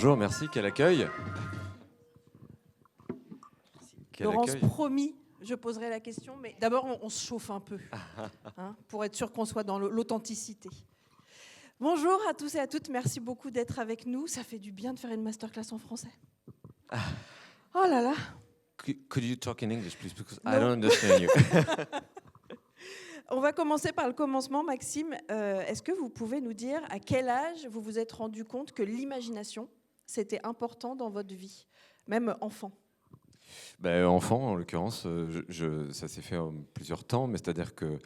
Bonjour, merci, quel accueil. Quel Laurence, accueil. promis, je poserai la question, mais d'abord on se chauffe un peu, pour être sûr qu'on soit dans l'authenticité. Bonjour à tous et à toutes, merci beaucoup d'être avec nous. Ça fait du bien de faire une masterclass en français. Oh là là. Could you talk in English, please, because No. I don't understand you. On va commencer par le commencement, Maxime. Est-ce que vous pouvez nous dire à quel âge vous vous êtes rendu compte que l'imagination, c'était important dans votre vie, même enfant? Enfant, en l'occurrence, ça s'est fait en plusieurs temps, mais c'est-à-dire que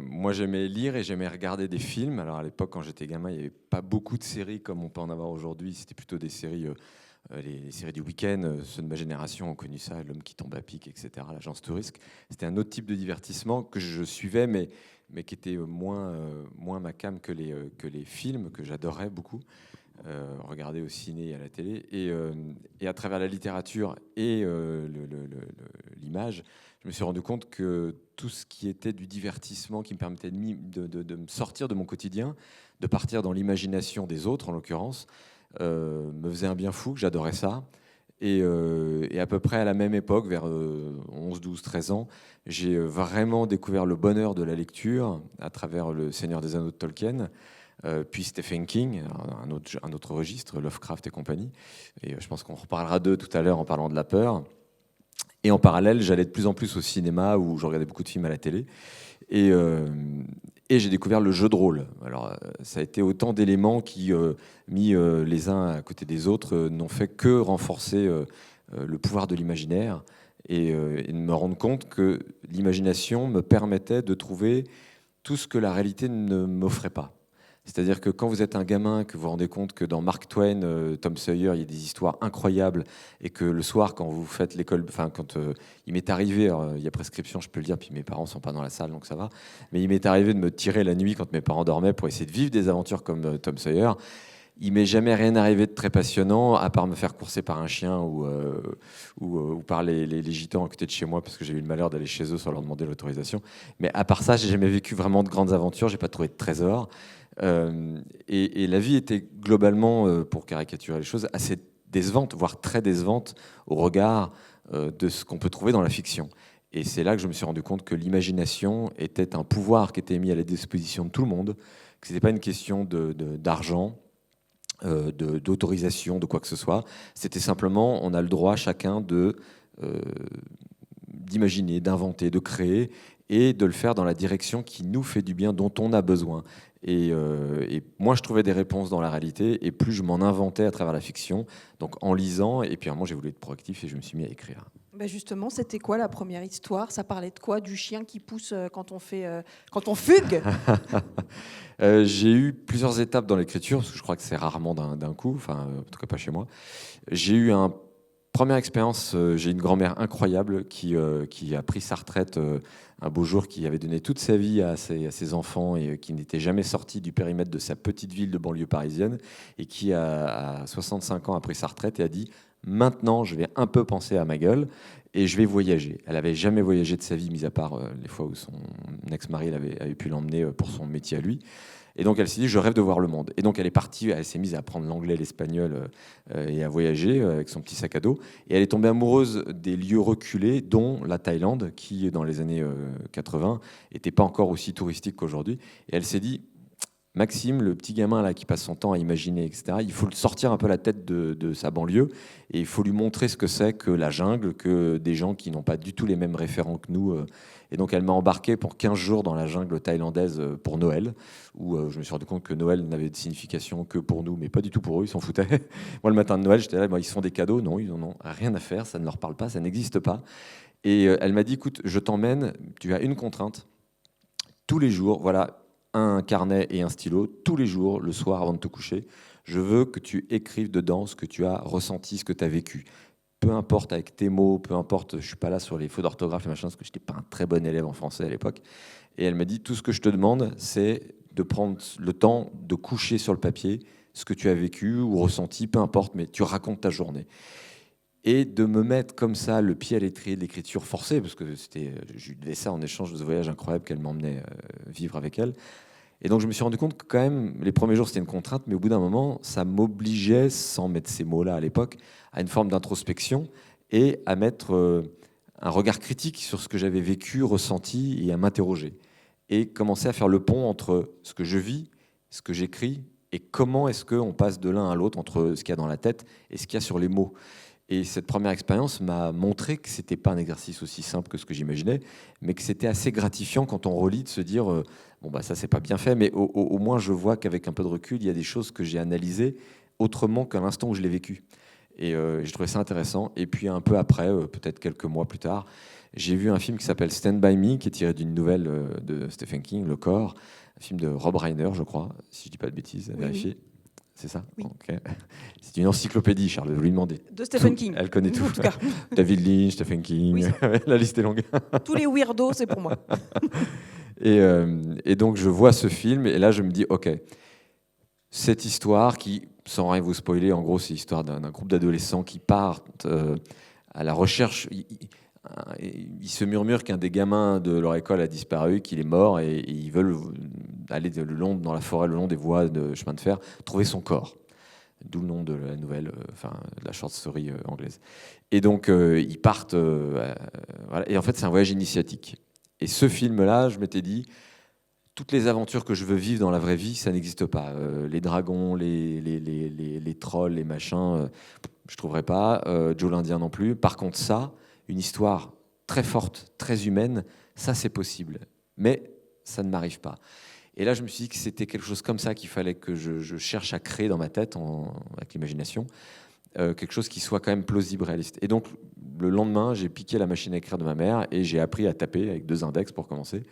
moi j'aimais lire et j'aimais regarder des films. Alors à l'époque, quand j'étais gamin, il n'y avait pas beaucoup de séries comme on peut en avoir aujourd'hui. C'était plutôt des séries, les séries du week-end. Ceux de ma génération ont connu ça, L'homme qui tombe à pic, etc., l'agence touriste. C'était un autre type de divertissement que je suivais, mais qui était moins ma came que les films, que j'adorais beaucoup. Regarder au ciné et à la télé, et à travers la littérature et l'image, je me suis rendu compte que tout ce qui était du divertissement qui me permettait de me sortir de mon quotidien, de partir dans l'imagination des autres en l'occurrence, me faisait un bien fou, que j'adorais ça. Et à peu près à la même époque, vers 11, 12, 13 ans, j'ai vraiment découvert le bonheur de la lecture à travers Le Seigneur des Anneaux de Tolkien. Puis Stephen King, un autre registre, Lovecraft et compagnie. Et je pense qu'on reparlera d'eux tout à l'heure en parlant de la peur. Et en parallèle, j'allais de plus en plus au cinéma où je regardais beaucoup de films à la télé. Et j'ai découvert le jeu de rôle. Alors, ça a été autant d'éléments qui, mis les uns à côté des autres, n'ont fait que renforcer le pouvoir de l'imaginaire et de me rendre compte que l'imagination me permettait de trouver tout ce que la réalité ne m'offrait pas. C'est-à-dire que quand vous êtes un gamin, que vous vous rendez compte que dans Mark Twain, Tom Sawyer, il y a des histoires incroyables, et que le soir, quand vous faites l'école, enfin quand il m'est arrivé, alors, il y a prescription, je peux le dire, puis mes parents sont pas dans la salle, donc ça va, mais il m'est arrivé de me tirer la nuit quand mes parents dormaient pour essayer de vivre des aventures comme Tom Sawyer. Il m'est jamais rien arrivé de très passionnant, à part me faire courser par un chien ou par les gitans à côté de chez moi, parce que j'ai eu le malheur d'aller chez eux sans leur demander l'autorisation. Mais à part ça, j'ai jamais vécu vraiment de grandes aventures, j'ai pas trouvé de trésors. Et la vie était globalement, pour caricaturer les choses, assez décevante, voire très décevante au regard de ce qu'on peut trouver dans la fiction. Et c'est là que je me suis rendu compte que l'imagination était un pouvoir qui était mis à la disposition de tout le monde, que ce n'était pas une question d'argent, d'autorisation, de quoi que ce soit. C'était simplement, on a le droit chacun d'imaginer, d'inventer, de créer, et de le faire dans la direction qui nous fait du bien, dont on a besoin. Et moi, je trouvais des réponses dans la réalité, et plus je m'en inventais à travers la fiction, donc en lisant, et puis à un moment, j'ai voulu être proactif, et je me suis mis à écrire. Justement, c'était quoi la première histoire? Ça parlait de quoi? Du chien qui pousse quand on fugue? J'ai eu plusieurs étapes dans l'écriture, parce que je crois que c'est rarement d'un coup, enfin, en tout cas pas chez moi. J'ai eu première expérience, j'ai une grand-mère incroyable qui a pris sa retraite un beau jour, qui avait donné toute sa vie à ses enfants et qui n'était jamais sorti du périmètre de sa petite ville de banlieue parisienne, et qui, à 65 ans, a pris sa retraite et a dit « Maintenant, je vais un peu penser à ma gueule et je vais voyager ». Elle n'avait jamais voyagé de sa vie, mis à part les fois où son ex-mari avait pu l'emmener pour son métier à lui. Et donc elle s'est dit, je rêve de voir le monde. Et donc elle est partie, elle s'est mise à apprendre l'anglais, l'espagnol et à voyager avec son petit sac à dos. Et elle est tombée amoureuse des lieux reculés, dont la Thaïlande, qui dans les années 80 n'était pas encore aussi touristique qu'aujourd'hui. Et elle s'est dit, Maxime, le petit gamin là qui passe son temps à imaginer, etc., il faut le sortir un peu la tête de sa banlieue, et il faut lui montrer ce que c'est que la jungle, que des gens qui n'ont pas du tout les mêmes référents que nous. Et donc elle m'a embarqué pour 15 jours dans la jungle thaïlandaise pour Noël, où je me suis rendu compte que Noël n'avait de signification que pour nous, mais pas du tout pour eux, ils s'en foutaient. Moi, le matin de Noël, j'étais là, ils se font des cadeaux, non, ils n'en ont rien à faire, ça ne leur parle pas, ça n'existe pas. Et elle m'a dit, écoute, je t'emmène, tu as une contrainte, tous les jours, voilà, un carnet et un stylo, tous les jours, le soir avant de te coucher, je veux que tu écrives dedans ce que tu as ressenti, ce que tu as vécu. Peu importe avec tes mots, peu importe, je ne suis pas là sur les fautes d'orthographe et machin, parce que je n'étais pas un très bon élève en français à l'époque. Et elle m'a dit, tout ce que je te demande, c'est de prendre le temps de coucher sur le papier ce que tu as vécu ou ressenti, peu importe, mais tu racontes ta journée. Et de me mettre comme ça le pied à l'étrier de l'écriture forcée, parce que je lui devais ça en échange de ce voyage incroyable qu'elle m'emmenait vivre avec elle. Et donc je me suis rendu compte que quand même, les premiers jours c'était une contrainte, mais au bout d'un moment, ça m'obligeait, sans mettre ces mots-là à l'époque, à une forme d'introspection et à mettre un regard critique sur ce que j'avais vécu, ressenti et à m'interroger. Et commencer à faire le pont entre ce que je vis, ce que j'écris et comment est-ce qu'on passe de l'un à l'autre entre ce qu'il y a dans la tête et ce qu'il y a sur les mots. Et cette première expérience m'a montré que ce n'était pas un exercice aussi simple que ce que j'imaginais, mais que c'était assez gratifiant quand on relit de se dire bon, bah, ça, c'est pas bien fait, mais au moins, je vois qu'avec un peu de recul, il y a des choses que j'ai analysées autrement qu'à l'instant où je l'ai vécu. Et j'ai trouvé ça intéressant. Et puis, un peu après, peut-être quelques mois plus tard, j'ai vu un film qui s'appelle Stand By Me, qui est tiré d'une nouvelle de Stephen King, Le Corps, un film de Rob Reiner, je crois, si je dis pas de bêtises, à vérifier. C'est ça Oui. Okay. C'est une encyclopédie, Charles, je lui demander. De Stephen King. Elle connaît tout. En tout cas. David Lynch, Stephen King, Oui, la liste est longue. tous les weirdos, c'est pour moi. Et donc, je vois ce film, et là, je me dis, OK, cette histoire qui, sans rien vous spoiler, en gros, c'est l'histoire d'un groupe d'adolescents qui partent à la recherche. Il se murmure qu'un des gamins de leur école a disparu, qu'il est mort, et ils veulent aller dans la forêt, le long des voies de chemin de fer, trouver son corps. D'où le nom de la nouvelle, de la short story anglaise. Et donc, ils partent. Voilà. Et en fait, c'est un voyage initiatique. Et ce film-là, je m'étais dit, toutes les aventures que je veux vivre dans la vraie vie, ça n'existe pas. Les dragons, les trolls, les machins, je ne trouverais pas. Joe l'Indien non plus. Par contre, ça, une histoire très forte, très humaine, ça, c'est possible. Mais ça ne m'arrive pas. Et là, je me suis dit que c'était quelque chose comme ça qu'il fallait que je cherche à créer dans ma tête, avec l'imagination, quelque chose qui soit quand même plausible, réaliste. Et donc, le lendemain, j'ai piqué la machine à écrire de ma mère et j'ai appris à taper avec 2 index pour commencer.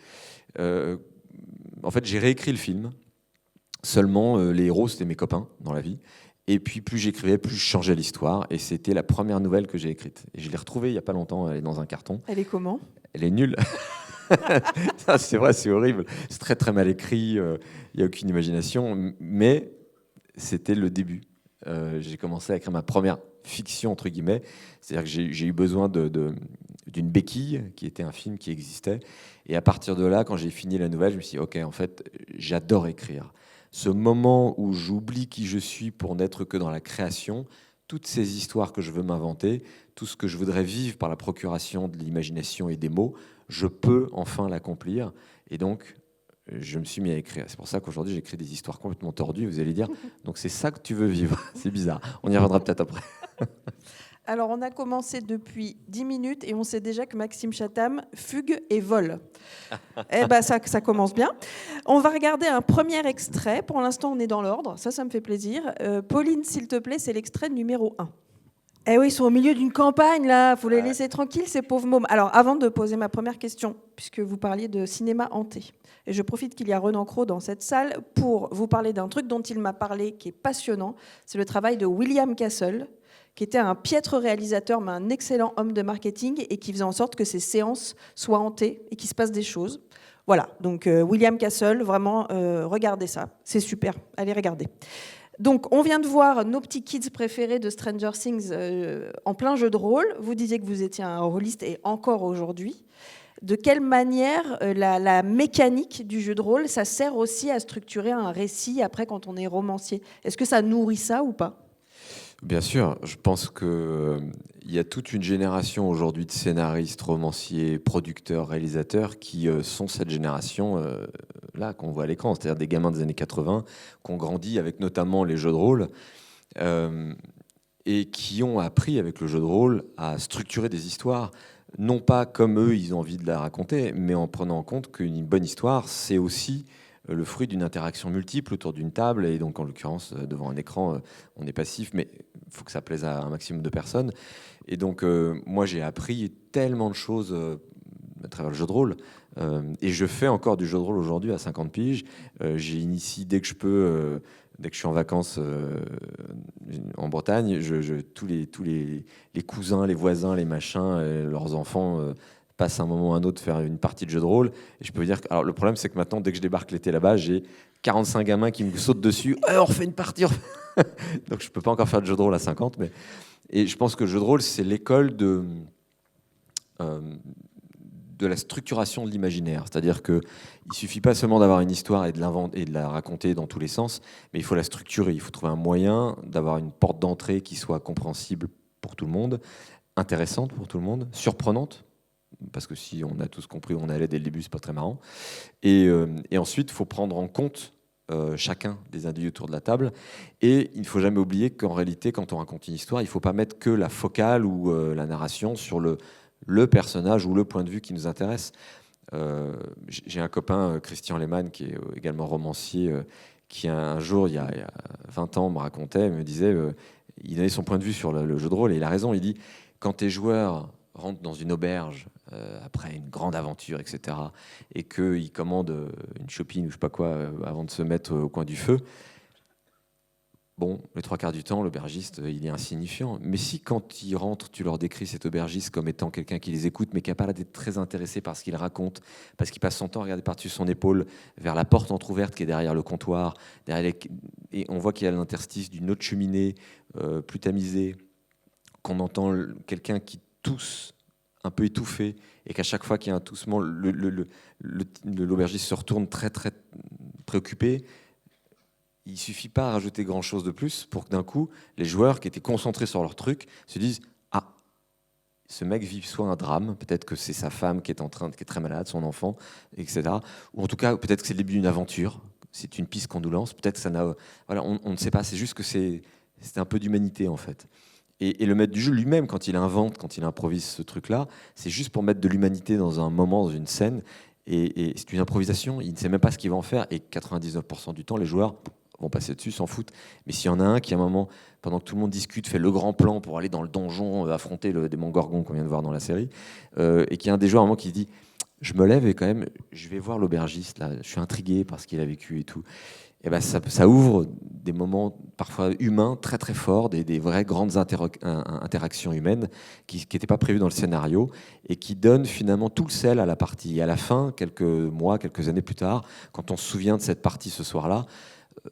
En fait, j'ai réécrit le film. Seulement, les héros, c'était mes copains dans la vie. Et puis, plus j'écrivais, plus je changeais l'histoire. Et c'était la première nouvelle que j'ai écrite. Et je l'ai retrouvée il n'y a pas longtemps, elle est dans un carton. Elle est comment ? Elle est nulle. Ça, c'est vrai, c'est horrible. C'est très, très mal écrit. Il n'y a aucune imagination. Mais c'était le début. J'ai commencé à écrire ma première fiction, entre guillemets. C'est-à-dire que j'ai eu besoin d'une béquille, qui était un film qui existait. Et à partir de là, quand j'ai fini la nouvelle, je me suis dit, OK, en fait, j'adore écrire. Ce moment où j'oublie qui je suis pour n'être que dans la création, toutes ces histoires que je veux m'inventer, tout ce que je voudrais vivre par la procuration de l'imagination et des mots, je peux enfin l'accomplir. Et donc, je me suis mis à écrire. C'est pour ça qu'aujourd'hui, j'écris des histoires complètement tordues. Vous allez dire, donc c'est ça que tu veux vivre. C'est bizarre. On y reviendra peut-être après. Alors, on a commencé depuis 10 minutes et on sait déjà que Maxime Chatham fugue et vole. Eh ben, ça commence bien. On va regarder un premier extrait. Pour l'instant, on est dans l'ordre. Ça me fait plaisir. Pauline, s'il te plaît, c'est l'extrait numéro 1. Eh oui, ils sont au milieu d'une campagne, là. Il faut les laisser tranquilles, ces pauvres mômes. Alors, avant de poser ma première question, puisque vous parliez de cinéma hanté, et je profite qu'il y a Renan Cros dans cette salle pour vous parler d'un truc dont il m'a parlé, qui est passionnant. C'est le travail de William Castle, qui était un piètre réalisateur, mais un excellent homme de marketing, et qui faisait en sorte que ces séances soient hantées et qu'il se passe des choses. Voilà, donc William Castle, vraiment, regardez ça. C'est super. Allez, regardez. Donc, on vient de voir nos petits kids préférés de Stranger Things en plein jeu de rôle. Vous disiez que vous étiez un rôliste et encore aujourd'hui. De quelle manière la mécanique du jeu de rôle, ça sert aussi à structurer un récit après quand on est romancier ? Est-ce que ça nourrit ça ou pas ? Bien sûr, je pense qu'il y a toute une génération aujourd'hui de scénaristes, romanciers, producteurs, réalisateurs qui sont cette génération-là qu'on voit à l'écran, c'est-à-dire des gamins des années 80 qui ont grandi avec notamment les jeux de rôle et qui ont appris avec le jeu de rôle à structurer des histoires, non pas comme eux ils ont envie de la raconter, mais en prenant en compte qu'une bonne histoire, c'est aussi le fruit d'une interaction multiple autour d'une table, et donc en l'occurrence devant un écran, on est passif, mais il faut que ça plaise à un maximum de personnes. Et donc moi j'ai appris tellement de choses à travers le jeu de rôle, et je fais encore du jeu de rôle aujourd'hui à 50 piges. J'ai initié dès que je peux, dès que je suis en vacances en Bretagne, tous les cousins, les voisins, les machins, leurs enfants passe un moment ou un autre faire une partie de jeu de rôle. Et je peux vous dire que, alors, le problème, c'est que maintenant, dès que je débarque l'été là-bas, j'ai 45 gamins qui me sautent dessus. On refait une partie. Donc, je ne peux pas encore faire de jeu de rôle à 50. Et je pense que le jeu de rôle, c'est l'école de la structuration de l'imaginaire. C'est-à-dire qu'il ne suffit pas seulement d'avoir une histoire et de la raconter dans tous les sens, mais il faut la structurer. Il faut trouver un moyen d'avoir une porte d'entrée qui soit compréhensible pour tout le monde, intéressante pour tout le monde, surprenante, parce que si on a tous compris où on allait dès le début, c'est pas très marrant. Et ensuite, il faut prendre en compte chacun des individus autour de la table. Et il ne faut jamais oublier qu'en réalité, quand on raconte une histoire, il ne faut pas mettre que la focale ou la narration sur le personnage ou le point de vue qui nous intéresse. J'ai un copain, Christian Lehmann, qui est également romancier, qui un jour, il y a 20 ans, me racontait, me disait, il donnait son point de vue sur le jeu de rôle, et il a raison, il dit, quand tes joueurs rentrent dans une auberge après une grande aventure, etc., et qu'ils commandent une shopping ou je sais pas quoi avant de se mettre au coin du feu, bon, les 3 quarts du temps, l'aubergiste, il est insignifiant. Mais si, quand ils rentrent, tu leur décris cet aubergiste comme étant quelqu'un qui les écoute, mais qui n'a pas l'air d'être très intéressé par ce qu'il raconte, parce qu'il passe son temps à regarder par-dessus son épaule vers la porte entrouverte qui est derrière le comptoir, et on voit qu'il y a l'interstice d'une autre cheminée plus tamisée, qu'on entend quelqu'un qui tousse un peu étouffé, et qu'à chaque fois qu'il y a un toussement, l'aubergiste se retourne très, très préoccupé. Il ne suffit pas à rajouter grand-chose de plus pour que d'un coup, les joueurs qui étaient concentrés sur leur truc se disent « Ah, ce mec vit soit un drame, peut-être que c'est sa femme qui est très malade, son enfant, etc. Ou en tout cas, peut-être que c'est le début d'une aventure, c'est une piste qu'on nous lance, peut-être que ça n'a... Voilà, on ne sait pas, c'est juste que c'est un peu d'humanité en fait. Et le maître du jeu lui-même, quand il invente, quand il improvise ce truc-là, c'est juste pour mettre de l'humanité dans un moment, dans une scène, et c'est une improvisation, il ne sait même pas ce qu'il va en faire, et 99% du temps, les joueurs vont passer dessus, s'en foutent. Mais s'il y en a un qui, à un moment, pendant que tout le monde discute, fait le grand plan pour aller dans le donjon, affronter le démon Gorgon qu'on vient de voir dans la série, et qu'il y a un des joueurs, à un moment, qui se dit « Je me lève et quand même, je vais voir l'aubergiste, là, je suis intrigué par ce qu'il a vécu et tout ». Et ben ça ouvre des moments parfois humains très très forts, des vraies grandes interactions humaines qui n'étaient pas prévues dans le scénario et qui donnent finalement tout le sel à la partie. Et à la fin, quelques mois, quelques années plus tard, quand on se souvient de cette partie ce soir-là,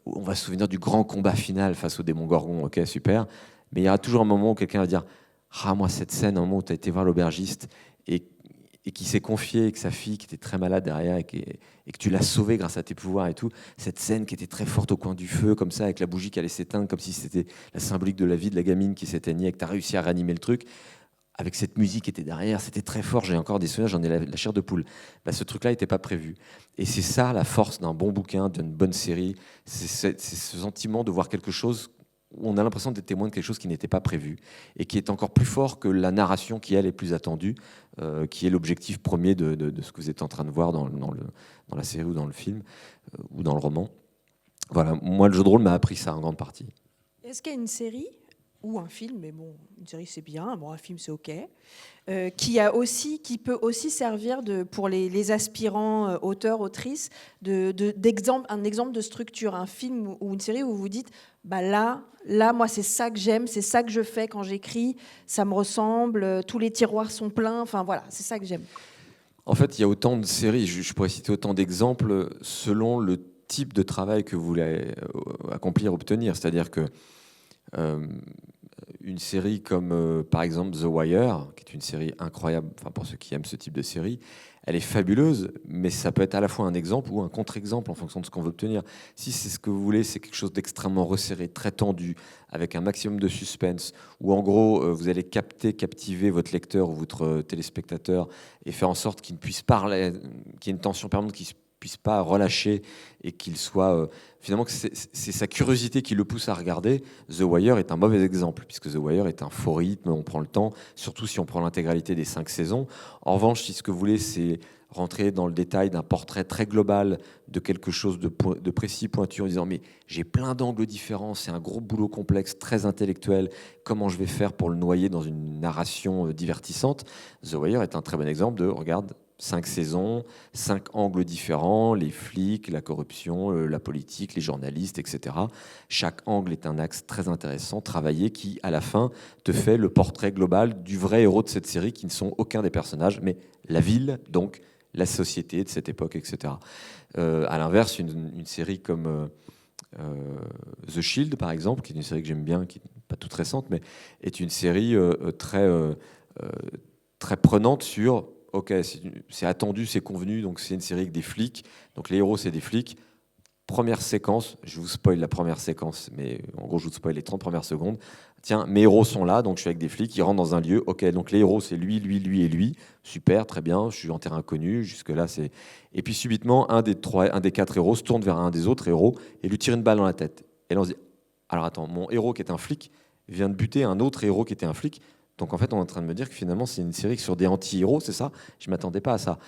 on va se souvenir du grand combat final face au démon Gorgon, ok, super. Mais il y aura toujours un moment où quelqu'un va dire « Ah, moi, cette scène, un moment où tu as été voir l'aubergiste et qui s'est confié avec sa fille qui était très malade derrière et que tu l'as sauvée grâce à tes pouvoirs et tout, cette scène qui était très forte au coin du feu, comme ça, avec la bougie qui allait s'éteindre, comme si c'était la symbolique de la vie de la gamine qui s'éteignait et que tu as réussi à réanimer le truc, avec cette musique qui était derrière, c'était très fort, j'ai encore des souvenirs, j'en ai la chair de poule. Bah, ce truc-là n'était pas prévu. Et c'est ça la force d'un bon bouquin, d'une bonne série, c'est ce sentiment de voir quelque chose où on a l'impression d'être témoin de quelque chose qui n'était pas prévu et qui est encore plus fort que la narration qui, elle, est plus attendue, qui est l'objectif premier de ce que vous êtes en train de voir dans la série ou dans le film ou dans le roman. Voilà, moi, le jeu de rôle m'a appris ça en grande partie. Est-ce qu'il y a une série ou un film, mais bon, une série c'est bien, bon, un film c'est ok, qui peut aussi servir pour les aspirants auteurs, autrices, un exemple de structure, un film ou une série où vous dites, bah là, moi c'est ça que j'aime, c'est ça que je fais quand j'écris, ça me ressemble, tous les tiroirs sont pleins, enfin voilà, c'est ça que j'aime. En fait, il y a autant de séries, je pourrais citer autant d'exemples selon le type de travail que vous voulez accomplir, obtenir, c'est-à-dire que une série comme par exemple The Wire, qui est une série incroyable, enfin pour ceux qui aiment ce type de série, elle est fabuleuse, mais ça peut être à la fois un exemple ou un contre-exemple en fonction de ce qu'on veut obtenir. Si c'est ce que vous voulez, c'est quelque chose d'extrêmement resserré, très tendu, avec un maximum de suspense, où en gros vous allez captiver votre lecteur ou votre téléspectateur et faire en sorte qu'il ne puisse pas, qu'il y ait une tension permanente, qu'il ne puisse pas relâcher et qu'il soit finalement que c'est sa curiosité qui le pousse à regarder. The Wire est un mauvais exemple puisque The Wire est un faux rythme, on prend le temps, surtout si on prend l'intégralité des 5 saisons. En revanche, si ce que vous voulez c'est rentrer dans le détail d'un portrait très global de quelque chose de précis, pointu, en disant mais j'ai plein d'angles différents, c'est un gros boulot complexe, très intellectuel, comment je vais faire pour le noyer dans une narration divertissante. The Wire est un très bon exemple de, regarde, 5 saisons, 5 angles différents, les flics, la corruption, la politique, les journalistes, etc. Chaque angle est un axe très intéressant, travaillé, qui, à la fin, te fait le portrait global du vrai héros de cette série, qui ne sont aucun des personnages, mais la ville, donc la société de cette époque, etc. À l'inverse, une série comme The Shield, par exemple, qui est une série que j'aime bien, qui n'est pas toute récente, mais est une série très prenante sur... ok, c'est attendu, c'est convenu, donc c'est une série avec des flics. Donc les héros, c'est des flics. Première séquence, je vous spoil la première séquence, mais en gros, je vous spoil les 30 premières secondes. Tiens, mes héros sont là, donc je suis avec des flics, ils rentrent dans un lieu. Ok, donc les héros, c'est lui, lui, lui et lui. Super, très bien, je suis en terrain connu. Jusque-là, c'est. Et puis subitement, un des 4 héros se tourne vers un des autres héros et lui tire une balle dans la tête. Et là, on se dit, alors attends, mon héros qui est un flic vient de buter un autre héros qui était un flic. Donc en fait, on est en train de me dire que finalement, c'est une série sur des anti-héros, c'est ça? Je ne m'attendais pas à ça.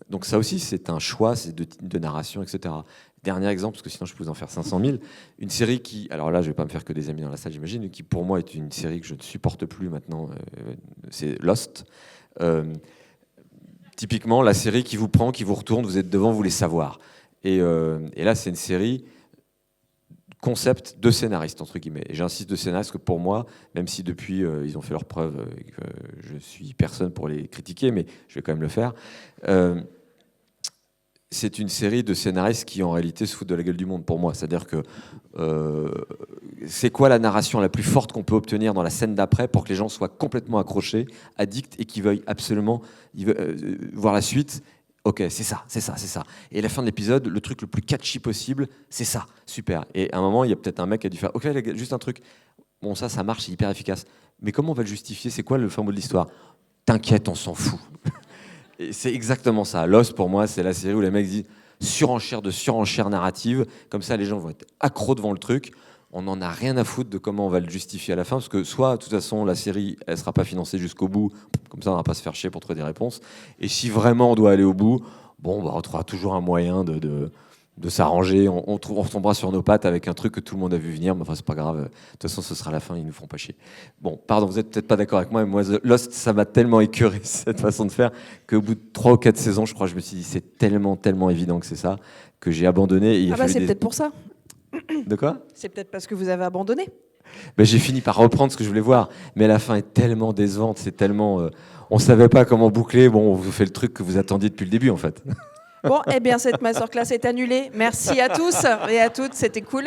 Donc ça aussi, c'est un choix, c'est de narration, etc. Dernier exemple, parce que sinon je peux vous en faire 500 000. Une série qui, alors là, je vais pas me faire que des amis dans la salle, j'imagine, mais qui pour moi est une série que je ne supporte plus maintenant, c'est Lost. Typiquement, la série qui vous prend, qui vous retourne, vous êtes devant, vous voulez savoir. Et là, c'est une série concept de scénariste, entre guillemets. Et j'insiste de scénariste que pour moi, même si depuis ils ont fait leurs preuves et que je suis personne pour les critiquer, mais je vais quand même le faire, c'est une série de scénaristes qui en réalité se foutent de la gueule du monde pour moi. C'est-à-dire que c'est quoi la narration la plus forte qu'on peut obtenir dans la scène d'après pour que les gens soient complètement accrochés, addicts et qu'ils veuillent absolument voir la suite. Ok, c'est ça, c'est ça, c'est ça. Et à la fin de l'épisode, le truc le plus catchy possible, c'est ça. Super. Et à un moment, il y a peut-être un mec qui a dû faire, ok, les gars, juste un truc. Bon, ça marche, c'est hyper efficace. Mais comment on va le justifier? C'est quoi le fin mot de l'histoire? T'inquiète, on s'en fout. Et c'est exactement ça. Lost, pour moi, c'est la série où les mecs disent surenchère de surenchère narrative. Comme ça, les gens vont être accros devant le truc. On n'en a rien à foutre de comment on va le justifier à la fin, parce que soit, de toute façon, la série, elle ne sera pas financée jusqu'au bout, comme ça, on ne va pas se faire chier pour trouver des réponses. Et si vraiment on doit aller au bout, bon, bah, on trouvera toujours un moyen de s'arranger. On tombera sur nos pattes avec un truc que tout le monde a vu venir, mais enfin, c'est pas grave. De toute façon, ce sera la fin, ils nous feront pas chier. Bon, pardon, vous n'êtes peut-être pas d'accord avec moi, mais moi, Lost, ça m'a tellement écœuré, cette façon de faire, qu'au bout de 3 ou 4 saisons, je crois, je me suis dit, c'est tellement, tellement évident que c'est ça, que j'ai abandonné. Et c'est peut-être pour ça. De quoi? C'est peut-être parce que vous avez abandonné. Ben, j'ai fini par reprendre ce que je voulais voir, mais la fin est tellement décevante, c'est tellement... on savait pas comment boucler, bon, on vous fait le truc que vous attendiez depuis le début, en fait. Bon, eh bien, cette masterclass est annulée. Merci à tous et à toutes, c'était cool.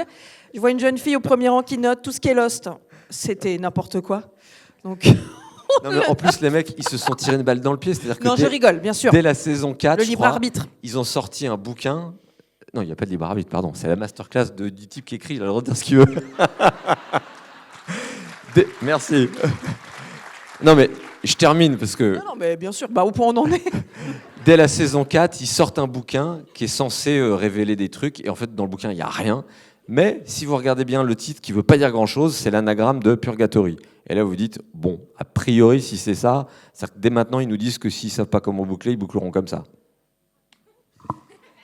Je vois une jeune fille au premier rang qui note tout ce qui est Lost. C'était n'importe quoi. Donc... Non, mais en plus, les mecs, ils se sont tirés une balle dans le pied. C'est-à-dire que non, je rigole, bien sûr. Dès la saison 4, le libre arbitre. Ils ont sorti un bouquin. Non, il n'y a pas de libre arbitre, pardon. C'est la masterclass du type qui écrit. Il a le droit de dire ce qu'il veut. Merci. Non, mais je termine parce que... Non, mais bien sûr. Bah, au point où on en est. Dès la saison 4, ils sortent un bouquin qui est censé révéler des trucs. Et en fait, dans le bouquin, il n'y a rien. Mais si vous regardez bien le titre, qui ne veut pas dire grand-chose, c'est l'anagramme de Purgatory. Et là, vous dites, bon, a priori, si c'est ça, c'est-à-dire que dès maintenant, ils nous disent que s'ils ne savent pas comment boucler, ils boucleront comme ça.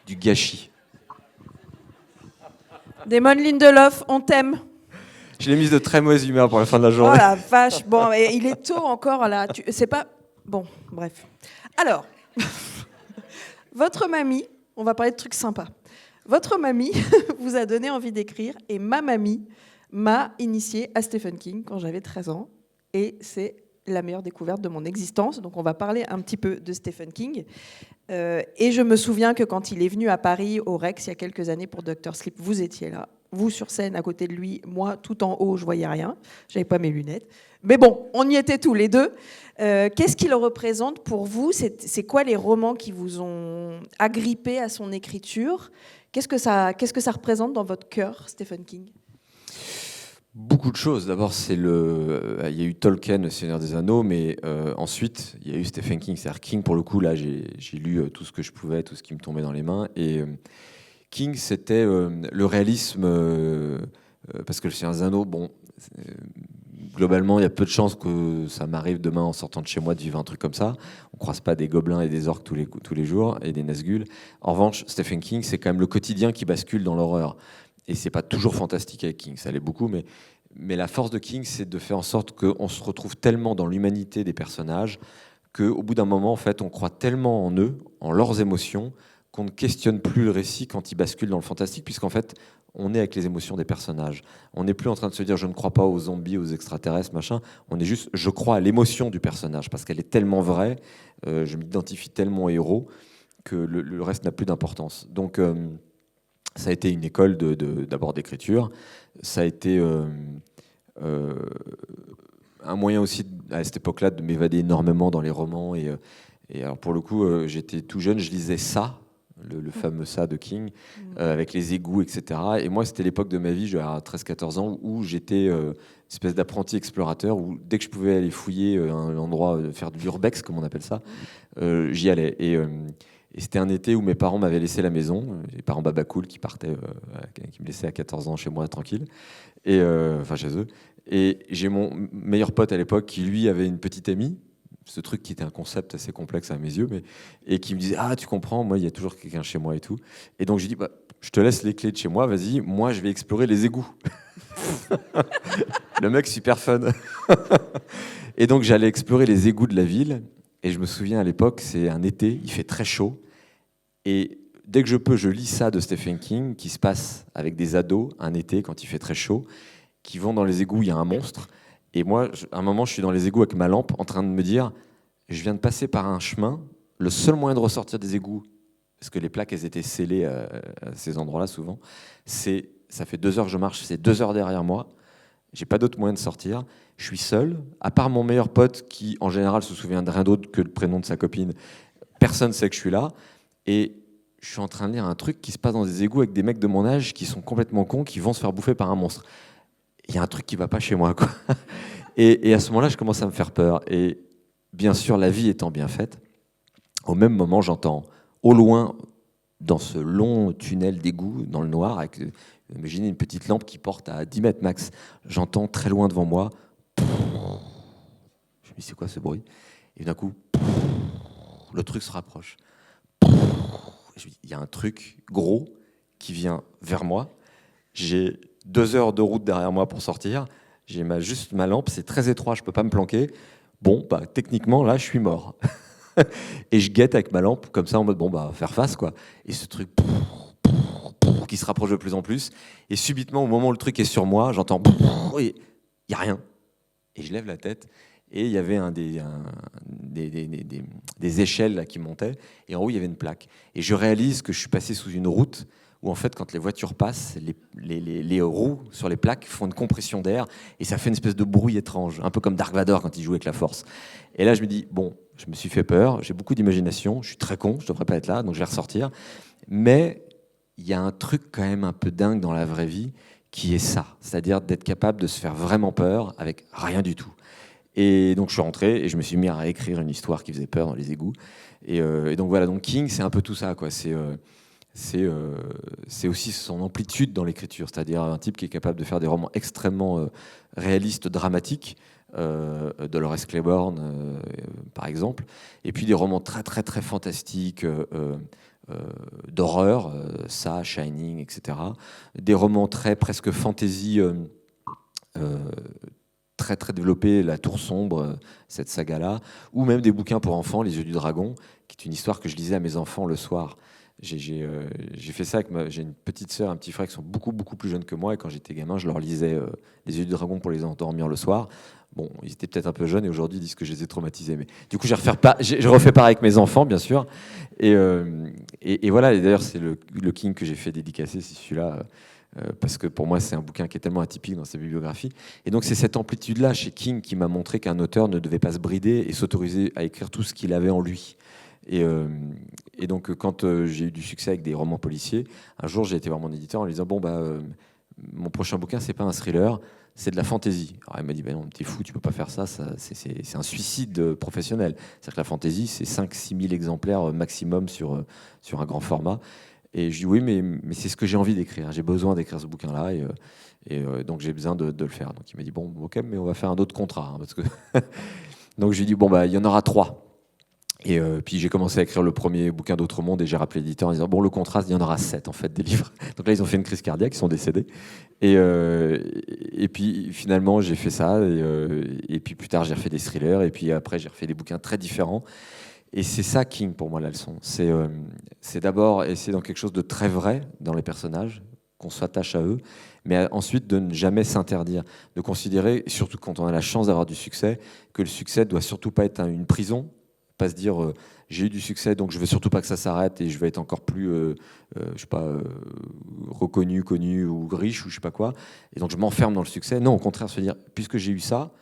Du gâchis. Damon Lindelof, on t'aime. Je l'ai mise de très mauvaise humeur pour la fin de la journée. Oh la vache. Bon, il est tôt encore là. C'est pas... Bon, bref. Alors, votre mamie, on va parler de trucs sympas. Votre mamie vous a donné envie d'écrire et ma mamie m'a initiée à Stephen King quand j'avais 13 ans. Et c'est la meilleure découverte de mon existence. Donc on va parler un petit peu de Stephen King. Et je me souviens que quand il est venu à Paris, au Rex, il y a quelques années pour Dr. Sleep, vous étiez là. Vous sur scène à côté de lui, moi tout en haut, je voyais rien. J'avais pas mes lunettes. Mais bon, on y était tous les deux. Qu'est-ce qu'il représente pour vous? C'est quoi les romans qui vous ont agrippé à son écriture? Qu'est-ce que ça représente dans votre cœur, Stephen King? Beaucoup de choses. D'abord, il y a eu Tolkien, Le Seigneur des Anneaux, mais ensuite, il y a eu Stephen King. C'est-à-dire King, pour le coup, là, j'ai lu tout ce que je pouvais, tout ce qui me tombait dans les mains. Et King, c'était le réalisme, parce que Le Seigneur des Anneaux, bon, globalement, il y a peu de chances que ça m'arrive demain en sortant de chez moi de vivre un truc comme ça. On ne croise pas des gobelins et des orques tous les jours, et des Nazgûl. En revanche, Stephen King, c'est quand même le quotidien qui bascule dans l'horreur. Et c'est pas toujours fantastique avec King, ça l'est beaucoup, mais la force de King, c'est de faire en sorte qu'on se retrouve tellement dans l'humanité des personnages qu'au bout d'un moment, en fait, on croit tellement en eux, en leurs émotions, qu'on ne questionne plus le récit quand il bascule dans le fantastique, puisqu'en fait, on est avec les émotions des personnages. On n'est plus en train de se dire je ne crois pas aux zombies, aux extraterrestres, machin. On est juste je crois à l'émotion du personnage, parce qu'elle est tellement vraie, je m'identifie tellement au héros que le reste n'a plus d'importance. Donc ça a été une école d'abord d'écriture, ça a été un moyen aussi à cette époque-là de m'évader énormément dans les romans. Et alors pour le coup, j'étais tout jeune, je lisais ça, le fameux ça de King, avec les égouts, etc. Et moi, c'était l'époque de ma vie, j'avais 13-14 ans, où j'étais une espèce d'apprenti explorateur, où dès que je pouvais aller fouiller un endroit, faire de l'urbex, comme on appelle ça, j'y allais. Et c'était un été où mes parents m'avaient laissé la maison, les parents babacool qui partaient, qui me laissaient à 14 ans chez moi tranquille, enfin chez eux. Et j'ai mon meilleur pote à l'époque qui, lui, avait une petite amie, ce truc qui était un concept assez complexe à mes yeux, et qui me disait « Ah, tu comprends, moi, il y a toujours quelqu'un chez moi et tout. » Et donc, j'ai dit bah, « Je te laisse les clés de chez moi, vas-y, moi, je vais explorer les égouts. » Le mec, super fun. Et donc, j'allais explorer les égouts de la ville. Et je me souviens, à l'époque, c'est un été, il fait très chaud. Et dès que je peux, je lis ça de Stephen King, qui se passe avec des ados, un été, quand il fait très chaud, qui vont dans les égouts, il y a un monstre. Et moi, à un moment, je suis dans les égouts avec ma lampe, en train de me dire, je viens de passer par un chemin, le seul moyen de ressortir des égouts, parce que les plaques, elles étaient scellées à ces endroits-là souvent, ça fait 2 heures que je marche, c'est 2 heures derrière moi, j'ai pas d'autre moyen de sortir, je suis seul, à part mon meilleur pote, qui en général se souvient de rien d'autre que le prénom de sa copine, personne ne sait que je suis là, et je suis en train de lire un truc qui se passe dans des égouts avec des mecs de mon âge qui sont complètement cons, qui vont se faire bouffer par un monstre. Il y a un truc qui va pas chez moi, quoi. Et à ce moment-là, je commence à me faire peur. Et bien sûr, la vie étant bien faite, au même moment, j'entends au loin, dans ce long tunnel d'égout, dans le noir, avec, imaginez une petite lampe qui porte à 10 mètres max, j'entends très loin devant moi, je me dis, c'est quoi ce bruit? Et d'un coup, le truc se rapproche. Il y a un truc gros qui vient vers moi. J'ai 2 heures de route derrière moi pour sortir. J'ai juste ma lampe, c'est très étroit, je ne peux pas me planquer. Bon, bah, techniquement, là, je suis mort. Et je guette avec ma lampe, comme ça, en mode, bon, bah, faire face, quoi. Et ce truc qui se rapproche de plus en plus. Et subitement, au moment où le truc est sur moi, j'entends, il n'y a rien. Et je lève la tête. Et il y avait des échelles là, qui montaient. Et en haut, il y avait une plaque. Et je réalise que je suis passé sous une route où, en fait, quand les voitures passent, les roues sur les plaques font une compression d'air. Et ça fait une espèce de bruit étrange. Un peu comme Dark Vador quand il joue avec la force. Et là, je me dis, bon, je me suis fait peur. J'ai beaucoup d'imagination. Je suis très con. Je ne devrais pas être là. Donc, je vais ressortir. Mais il y a un truc quand même un peu dingue dans la vraie vie qui est ça. C'est-à-dire d'être capable de se faire vraiment peur avec rien du tout. Et donc je suis rentré et je me suis mis à écrire une histoire qui faisait peur dans les égouts. Et donc voilà, donc King, c'est un peu tout ça, quoi. C'est aussi son amplitude dans l'écriture, c'est-à-dire un type qui est capable de faire des romans extrêmement réalistes, dramatiques, Dolores Claiborne, par exemple, et puis des romans très très très fantastiques, d'horreur, ça, Shining, etc. Des romans très presque fantasy. Très très développé, La Tour Sombre, cette saga-là, ou même des bouquins pour enfants, Les Yeux du Dragon, qui est une histoire que je lisais à mes enfants le soir. J'ai fait ça avec j'ai une petite sœur, un petit frère qui sont beaucoup beaucoup plus jeunes que moi, et quand j'étais gamin, je leur lisais Les Yeux du Dragon pour les endormir le soir. Bon, ils étaient peut-être un peu jeunes et aujourd'hui ils disent que je les ai traumatisés, mais du coup je refais pareil avec mes enfants, bien sûr. Et voilà, et d'ailleurs c'est le King que j'ai fait dédicacer, c'est celui-là. Parce que pour moi, c'est un bouquin qui est tellement atypique dans sa bibliographie. Et donc, c'est cette amplitude-là chez King qui m'a montré qu'un auteur ne devait pas se brider et s'autoriser à écrire tout ce qu'il avait en lui. Et donc, quand j'ai eu du succès avec des romans policiers, un jour, j'ai été voir mon éditeur en lui disant, bon, mon prochain bouquin, c'est pas un thriller, c'est de la fantaisie. Alors, il m'a dit, non, t'es fou, tu peux pas faire ça, c'est un suicide professionnel. C'est-à-dire que la fantaisie, c'est 5-6 000 exemplaires maximum sur un grand format. Et je dis oui, mais c'est ce que j'ai envie d'écrire. J'ai besoin d'écrire ce bouquin-là et donc j'ai besoin de le faire. Donc il m'a dit bon, ok, mais on va faire un autre contrat. Parce que donc je lui ai dit bon, il y en aura 3. Et puis j'ai commencé à écrire le premier bouquin d'Autre Monde et j'ai rappelé l'éditeur en disant bon, le contrat, il y en aura 7 en fait, des livres. Donc là, ils ont fait une crise cardiaque, ils sont décédés. Et puis finalement, j'ai fait ça. Et puis plus tard, j'ai refait des thrillers. Et puis après, j'ai refait des bouquins très différents. Et c'est ça King pour moi la leçon. C'est d'abord essayer dans quelque chose de très vrai dans les personnages, qu'on s'attache à eux, mais ensuite de ne jamais s'interdire, de considérer, surtout quand on a la chance d'avoir du succès, que le succès doit surtout pas être une prison, pas se dire j'ai eu du succès donc je veux surtout pas que ça s'arrête et je vais être encore plus je sais pas reconnu, connu ou riche ou je sais pas quoi, et donc je m'enferme dans le succès. Non, au contraire, se dire puisque j'ai eu ça,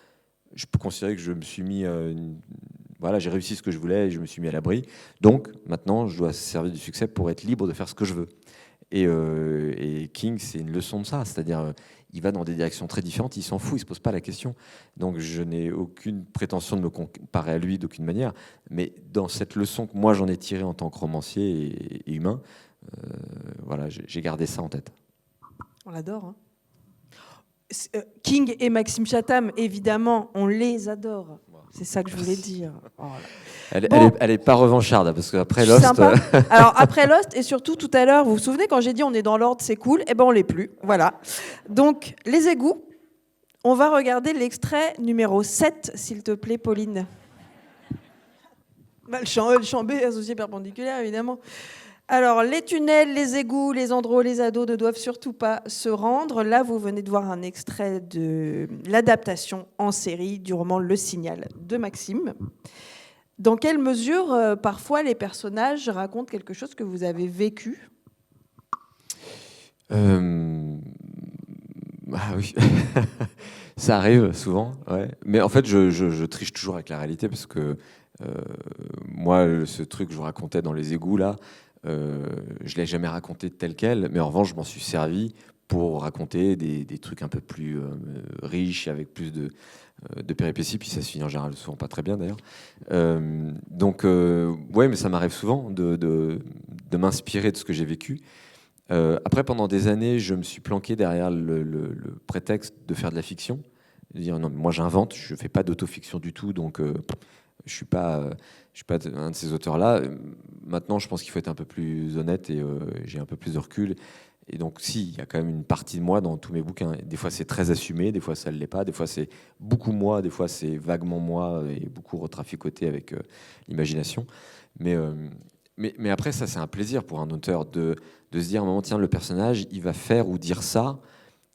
je peux considérer que je me suis mis, voilà, j'ai réussi ce que je voulais et je me suis mis à l'abri. Donc maintenant, je dois servir du succès pour être libre de faire ce que je veux. Et King, c'est une leçon de ça, c'est-à-dire il va dans des directions très différentes, il s'en fout, il se pose pas la question. Donc je n'ai aucune prétention de me comparer à lui d'aucune manière, mais dans cette leçon que moi j'en ai tirée en tant que romancier et humain, voilà, j'ai gardé ça en tête. On l'adore. Hein. King et Maxime Chatham, évidemment, on les adore. C'est ça que je voulais dire. Oh elle est pas revancharde, parce qu'après Lost... Alors, après Lost, et surtout tout à l'heure, vous vous souvenez, quand j'ai dit on est dans l'ordre, c'est cool, eh ben on l'est plus. Voilà. Donc, les égouts, on va regarder l'extrait numéro 7, s'il te plaît, Pauline. Le champ B associé perpendiculaire, évidemment. Alors, les tunnels, les égouts, les andros, les ados ne doivent surtout pas se rendre. Là, vous venez de voir un extrait de l'adaptation en série du roman Le Signal de Maxime. Dans quelle mesure, parfois, les personnages racontent quelque chose que vous avez vécu ? Ah oui, ça arrive souvent, ouais. Mais en fait, je triche toujours avec la réalité, parce que moi, ce truc que je vous racontais dans les égouts, là, je ne l'ai jamais raconté tel quel, mais en revanche, je m'en suis servi pour raconter des trucs un peu plus riches, avec plus de péripéties, puis ça se finit en général souvent pas très bien d'ailleurs. Ouais, mais ça m'arrive souvent de m'inspirer de ce que j'ai vécu. Après, pendant des années, je me suis planqué derrière le prétexte de faire de la fiction. De dire non, moi j'invente, je fais pas d'autofiction du tout, donc je suis pas un de ces auteurs-là. Maintenant, je pense qu'il faut être un peu plus honnête et j'ai un peu plus de recul. Et donc, si, il y a quand même une partie de moi dans tous mes bouquins. Des fois, c'est très assumé, des fois, ça ne l'est pas. Des fois, c'est beaucoup moi, des fois, c'est vaguement moi et beaucoup retraficoté avec l'imagination. Mais après, ça, c'est un plaisir pour un auteur de se dire à un moment, tiens, le personnage, il va faire ou dire ça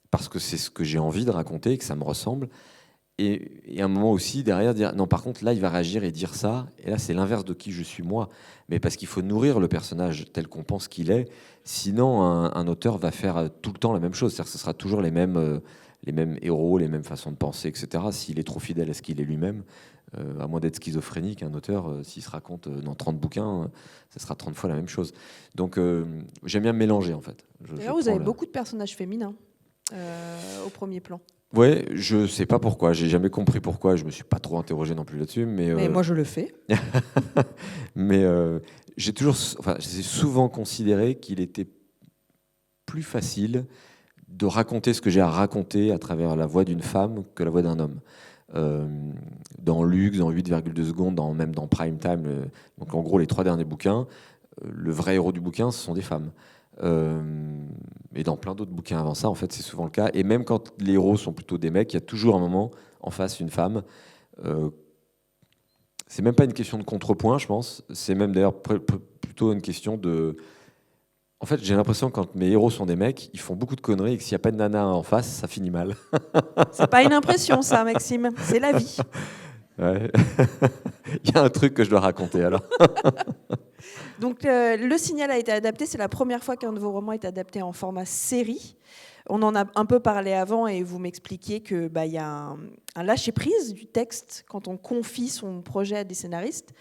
parce que c'est ce que j'ai envie de raconter, que ça me ressemble. Et à un moment aussi, derrière, dire non, par contre, là, il va réagir et dire ça. Et là, c'est l'inverse de qui je suis moi. Mais parce qu'il faut nourrir le personnage tel qu'on pense qu'il est. Sinon, un auteur va faire tout le temps la même chose. C'est-à-dire que ce sera toujours les mêmes héros, les mêmes façons de penser, etc. S'il est trop fidèle à ce qu'il est lui-même, à moins d'être schizophrénique, un auteur, s'il se raconte dans 30 bouquins, ça sera 30 fois la même chose. Donc, j'aime bien me mélanger, en fait. D'ailleurs, vous avez beaucoup de personnages féminins au premier plan. Ouais, je sais pas pourquoi, j'ai jamais compris pourquoi, je me suis pas trop interrogé non plus là-dessus, mais moi je le fais. Mais j'ai souvent considéré qu'il était plus facile de raconter ce que j'ai à raconter à travers la voix d'une femme que la voix d'un homme. Dans Lux, dans 8,2 secondes, même dans Prime Time, donc en gros les 3 derniers bouquins, le vrai héros du bouquin, ce sont des femmes. Et dans plein d'autres bouquins avant ça, en fait, c'est souvent le cas. Et même quand les héros sont plutôt des mecs, il y a toujours un moment en face une femme. C'est même pas une question de contrepoint, je pense. C'est même d'ailleurs plutôt une question de... En fait, j'ai l'impression que quand mes héros sont des mecs, ils font beaucoup de conneries et que s'il n'y a pas de nana en face, ça finit mal. C'est pas une impression, ça, Maxime. C'est la vie. Ouais. Il y a un truc que je dois raconter, alors. Donc, Le Signal a été adapté. C'est la première fois qu'un de vos romans est adapté en format série. On en a un peu parlé avant et vous m'expliquiez qu'il y a un lâcher-prise du texte quand on confie son projet à des scénaristes.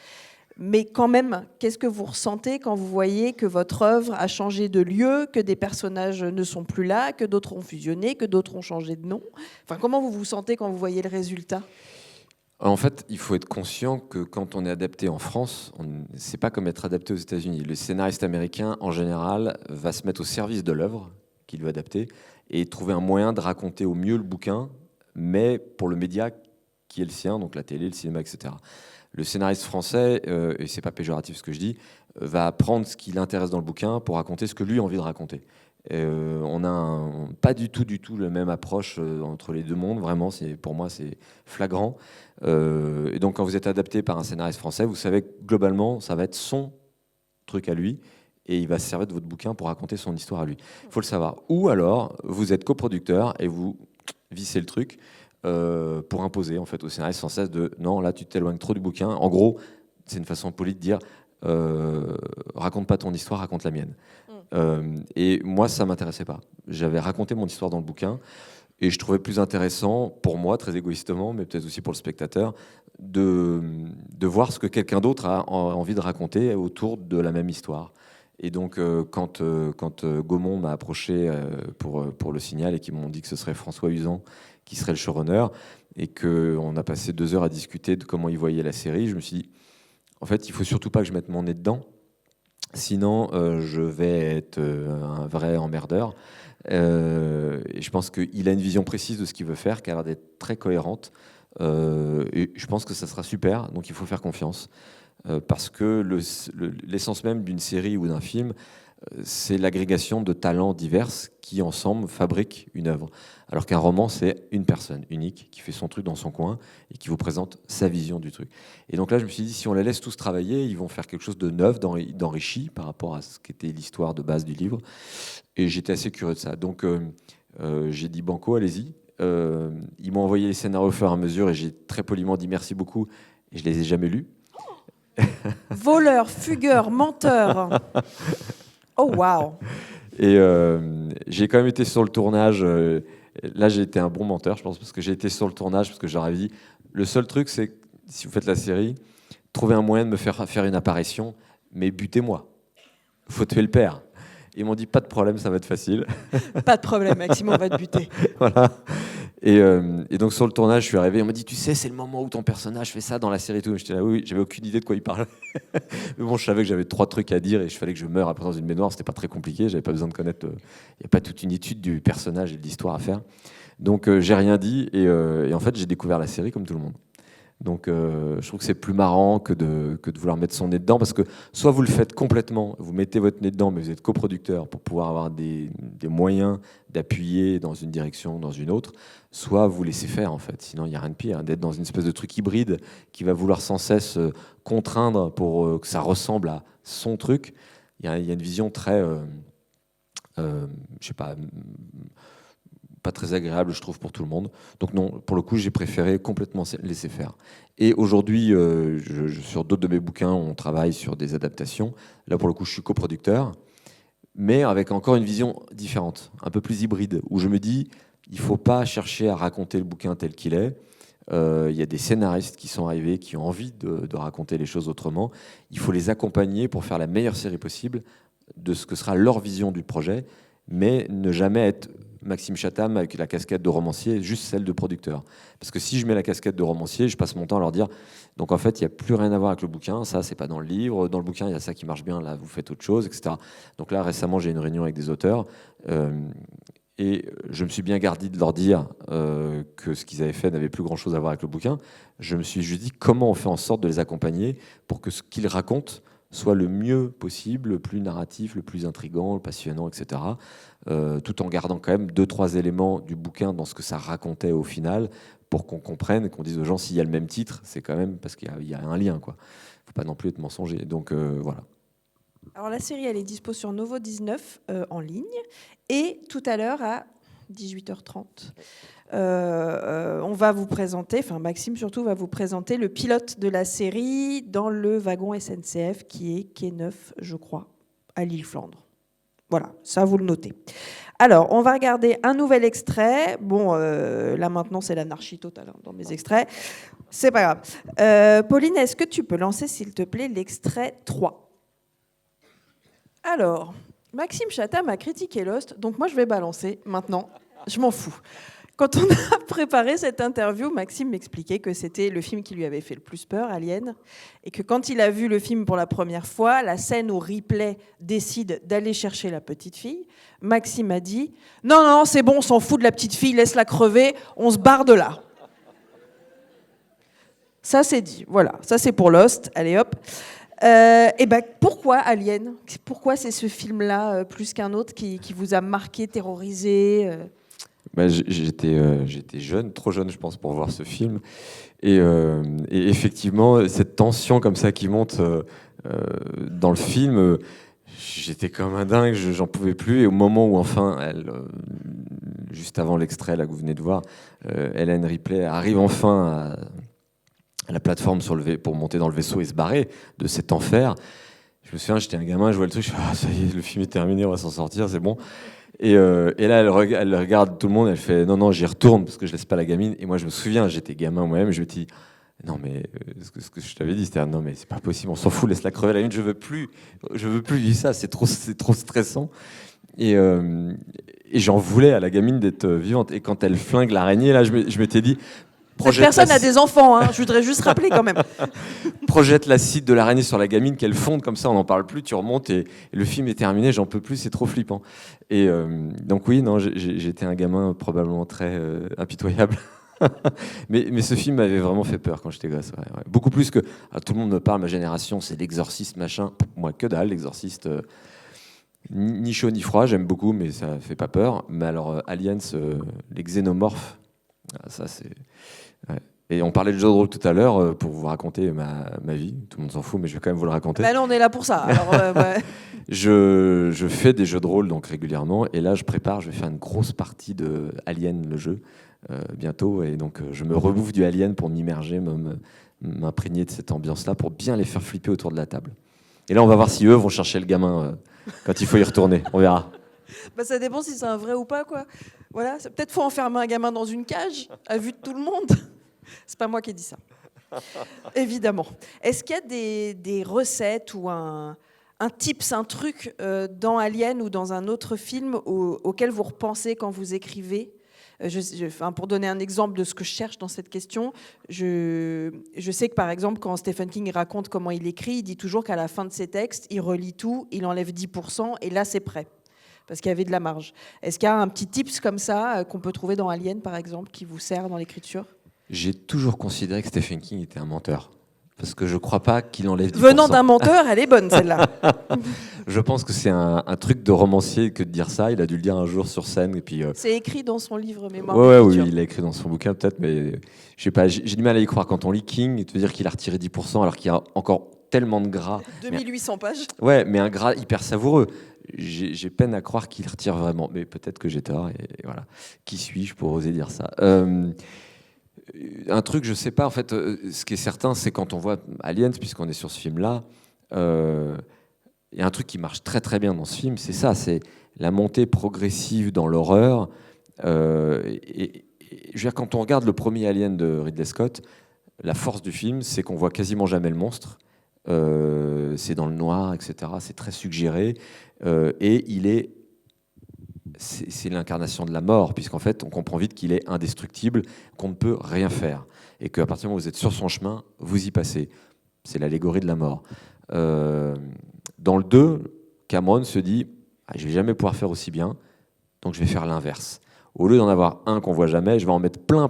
Mais quand même, qu'est-ce que vous ressentez quand vous voyez que votre œuvre a changé de lieu, que des personnages ne sont plus là, que d'autres ont fusionné, que d'autres ont changé de nom ? Enfin, comment vous vous sentez quand vous voyez le résultat ? En fait, il faut être conscient que quand on est adapté en France, c'est pas comme être adapté aux États-Unis. Le scénariste américain, en général, va se mettre au service de l'œuvre qu'il veut adapter et trouver un moyen de raconter au mieux le bouquin, mais pour le média qui est le sien, donc la télé, le cinéma, etc. Le scénariste français, et c'est pas péjoratif ce que je dis, va prendre ce qui l'intéresse dans le bouquin pour raconter ce que lui a envie de raconter. On a pas du tout la même approche entre les deux mondes, vraiment, pour moi c'est flagrant. Et donc quand vous êtes adapté par un scénariste français, vous savez que globalement ça va être son truc à lui et il va se servir de votre bouquin pour raconter son histoire à lui. Il faut le savoir. Ou alors vous êtes coproducteur et vous vissez le truc pour imposer en fait au scénariste sans cesse de non, là tu t'éloignes trop du bouquin. En gros, c'est une façon polie de dire raconte pas ton histoire, raconte la mienne. Et moi, ça m'intéressait pas. J'avais raconté mon histoire dans le bouquin. Et je trouvais plus intéressant, pour moi, très égoïstement, mais peut-être aussi pour le spectateur, de voir ce que quelqu'un d'autre a envie de raconter autour de la même histoire. Et donc, quand Gaumont m'a approché pour Le Signal et qu'ils m'ont dit que ce serait François Uzan qui serait le showrunner, et qu'on a passé 2 heures à discuter de comment il voyait la série, je me suis dit, en fait, il ne faut surtout pas que je mette mon nez dedans, sinon je vais être un vrai emmerdeur. Et je pense qu'il a une vision précise de ce qu'il veut faire, qui a l'air d'être très cohérente. Et je pense que ça sera super, donc il faut faire confiance. Parce que l'essence même d'une série ou d'un film, c'est l'agrégation de talents divers qui, ensemble, fabriquent une œuvre. Alors qu'un roman, c'est une personne unique qui fait son truc dans son coin et qui vous présente sa vision du truc. Et donc là, je me suis dit, si on les laisse tous travailler, ils vont faire quelque chose de neuf, d'enrichi par rapport à ce qu'était l'histoire de base du livre. Et j'étais assez curieux de ça. Donc j'ai dit banco, allez-y. Ils m'ont envoyé les scénarios au fur et à mesure et j'ai très poliment dit merci beaucoup. Et je les ai jamais lus. Voleur, fugueur, menteur. Oh, waouh. Et j'ai quand même été sur le tournage. Là, j'ai été un bon menteur, je pense, parce que j'ai été sur le tournage, parce que j'aurais dit, le seul truc, c'est, si vous faites la série, trouver un moyen de me faire une apparition, mais butez-moi. Faut tuer le père. Ils m'ont dit, pas de problème, ça va être facile. Pas de problème, Maxime, on va te buter. Voilà. Et donc sur le tournage, je suis arrivé, on m'a dit, tu sais, c'est le moment où ton personnage fait ça dans la série et tout. J'étais là, oui, j'avais aucune idée de quoi il parlait. Mais bon, je savais que j'avais 3 trucs à dire et il fallait que je meure après dans une baignoire. C'était pas très compliqué, j'avais pas besoin de connaître. Il n'y a pas toute une étude du personnage et de l'histoire à faire. Donc j'ai rien dit et en fait, j'ai découvert la série comme tout le monde. Donc je trouve que c'est plus marrant que de vouloir mettre son nez dedans, parce que soit vous le faites complètement, vous mettez votre nez dedans, mais vous êtes coproducteur pour pouvoir avoir des moyens d'appuyer dans une direction ou dans une autre, soit vous laissez faire en fait. Sinon il n'y a rien de pire, d'être dans une espèce de truc hybride qui va vouloir sans cesse contraindre pour que ça ressemble à son truc. Il y a une vision très, je sais pas très agréable, je trouve, pour tout le monde. Donc non, pour le coup, j'ai préféré complètement laisser faire. Et aujourd'hui, sur d'autres de mes bouquins, on travaille sur des adaptations. Là, pour le coup, je suis coproducteur, mais avec encore une vision différente, un peu plus hybride, où je me dis, il ne faut pas chercher à raconter le bouquin tel qu'il est. Il y a des scénaristes qui sont arrivés, qui ont envie de raconter les choses autrement. Il faut les accompagner pour faire la meilleure série possible de ce que sera leur vision du projet, mais ne jamais être Maxime Chatham avec la casquette de romancier, juste celle de producteur. Parce que si je mets la casquette de romancier, je passe mon temps à leur dire, donc en fait, il n'y a plus rien à voir avec le bouquin, ça, c'est pas dans le livre, dans le bouquin, il y a ça qui marche bien, là, vous faites autre chose, etc. Donc là, récemment, j'ai eu une réunion avec des auteurs, et je me suis bien gardé de leur dire que ce qu'ils avaient fait n'avait plus grand-chose à voir avec le bouquin. Je me suis juste dit, comment on fait en sorte de les accompagner pour que ce qu'ils racontent soit le mieux possible, le plus narratif, le plus intriguant, le passionnant, etc. Tout en gardant quand même 2-3 éléments du bouquin dans ce que ça racontait au final, pour qu'on comprenne, qu'on dise aux gens, s'il y a le même titre, c'est quand même parce qu'il y a un lien, quoi. Faut pas non plus être mensonger. Donc voilà. Alors la série, elle est dispo sur Novo 19 en ligne, et tout à l'heure à 18h30. On va vous présenter, enfin Maxime surtout va vous présenter le pilote de la série dans le wagon SNCF qui est quai 9, je crois, à Lille-Flandre. Voilà, ça vous le notez. Alors, on va regarder un nouvel extrait. Bon, là maintenant c'est l'anarchie totale dans mes extraits. C'est pas grave. Pauline, est-ce que tu peux lancer s'il te plaît l'extrait 3 ? Alors, Maxime Chatham a critiqué Lost, donc moi je vais balancer maintenant. Je m'en fous. Quand on a préparé cette interview, Maxime m'expliquait que c'était le film qui lui avait fait le plus peur, Alien, et que quand il a vu le film pour la première fois, la scène où Ripley décide d'aller chercher la petite fille, Maxime a dit « Non, non, c'est bon, on s'en fout de la petite fille, laisse-la crever, on se barre de là. » Ça, c'est dit. Voilà, ça, c'est pour Lost. Allez, hop. Et ben, pourquoi Alien ? Pourquoi c'est ce film-là, plus qu'un autre, qui vous a marqué, terrorisé J'étais jeune, trop jeune, je pense, pour voir ce film. Et effectivement, cette tension comme ça qui monte dans le film, j'étais comme un dingue, j'en pouvais plus. Et au moment où, enfin, juste avant l'extrait là, que vous venez de voir, Ellen Ripley arrive enfin à la plateforme pour monter dans le vaisseau et se barrer de cet enfer. Je me souviens, j'étais un gamin, je vois le truc, je fais, ah, ça y est, le film est terminé, on va s'en sortir, c'est bon. Et là, elle regarde tout le monde, elle fait non, non, j'y retourne parce que je laisse pas la gamine. Et moi, je me souviens, j'étais gamin moi-même, je me dis non, mais ce que je t'avais dit, c'était non, mais c'est pas possible, on s'en fout, laisse-la crever la gamine, je veux plus vivre ça, c'est trop stressant. Et j'en voulais à la gamine d'être vivante. Et quand elle flingue l'araignée, là, je m'étais dit. Cette personne a des enfants, hein, je voudrais juste rappeler quand même. Projette l'acide de l'araignée sur la gamine, qu'elle fonde comme ça, on n'en parle plus, tu remontes et le film est terminé, j'en peux plus, c'est trop flippant. Et donc oui, non, j'étais un gamin probablement très impitoyable. mais ce film m'avait vraiment fait peur quand j'étais gosse. Ouais. Beaucoup plus que tout le monde me parle, ma génération, c'est l'exorciste, machin. Moi, que dalle, l'exorciste. Ni chaud ni froid, j'aime beaucoup, mais ça fait pas peur. Mais alors, Aliens, les xénomorphes, ça c'est. Ouais. Et on parlait de jeux de rôle tout à l'heure pour vous raconter ma vie. Tout le monde s'en fout, mais je vais quand même vous le raconter. Bah non, on est là pour ça. Alors, ouais. Je fais des jeux de rôle donc régulièrement, et là je vais faire une grosse partie de Alien, le jeu, bientôt. Et donc je me rebouffe du Alien pour m'immerger, m'imprégner de cette ambiance-là, pour bien les faire flipper autour de la table. Et là on va voir si eux vont chercher le gamin quand il faut y retourner. On verra. Bah, ça dépend si c'est un vrai ou pas, quoi. Voilà, peut-être faut enfermer un gamin dans une cage à vue de tout le monde. C'est pas moi qui ai dit ça. Évidemment. Est-ce qu'il y a des recettes ou un tips, un truc dans Alien ou dans un autre film auquel vous repensez quand vous écrivez? Pour donner un exemple de ce que je cherche dans cette question, je sais que par exemple quand Stephen King raconte comment il écrit, il dit toujours qu'à la fin de ses textes, il relit tout, il enlève 10% et là c'est prêt. Parce qu'il y avait de la marge. Est-ce qu'il y a un petit tips comme ça qu'on peut trouver dans Alien, par exemple, qui vous sert dans l'écriture? J'ai toujours considéré que Stephen King était un menteur. Parce que je ne crois pas qu'il enlève 10%. Venant d'un menteur, elle est bonne, celle-là. Je pense que c'est un truc de romancier que de dire ça. Il a dû le dire un jour sur scène. Et puis, c'est écrit dans son livre Mémoire d'écriture. Oui, il l'a écrit dans son bouquin, peut-être. Mais je sais pas, j'ai du mal à y croire. Quand on lit King, te dire qu'il a retiré 10%, alors qu'il y a encore tellement de gras. 2800 pages. Ouais, mais un gras hyper savoureux. J'ai peine à croire qu'il retire vraiment, mais peut-être que j'ai tort. Et voilà, qui suis-je pour oser dire ça? Un truc, je sais pas. En fait, ce qui est certain, c'est quand on voit Aliens, puisqu'on est sur ce film-là, il y a un truc qui marche très très bien dans ce film, c'est ça, c'est la montée progressive dans l'horreur. Et je veux dire, quand on regarde le premier Alien de Ridley Scott, la force du film, c'est qu'on voit quasiment jamais le monstre. C'est dans le noir, etc. C'est très suggéré. Et c'est l'incarnation de la mort, puisqu'en fait, on comprend vite qu'il est indestructible, qu'on ne peut rien faire. Et qu'à partir du moment où vous êtes sur son chemin, vous y passez. C'est l'allégorie de la mort. Dans le 2, Cameron se dit je ne vais jamais pouvoir faire aussi bien, donc je vais faire l'inverse. Au lieu d'en avoir un qu'on voit jamais, je vais en mettre plein,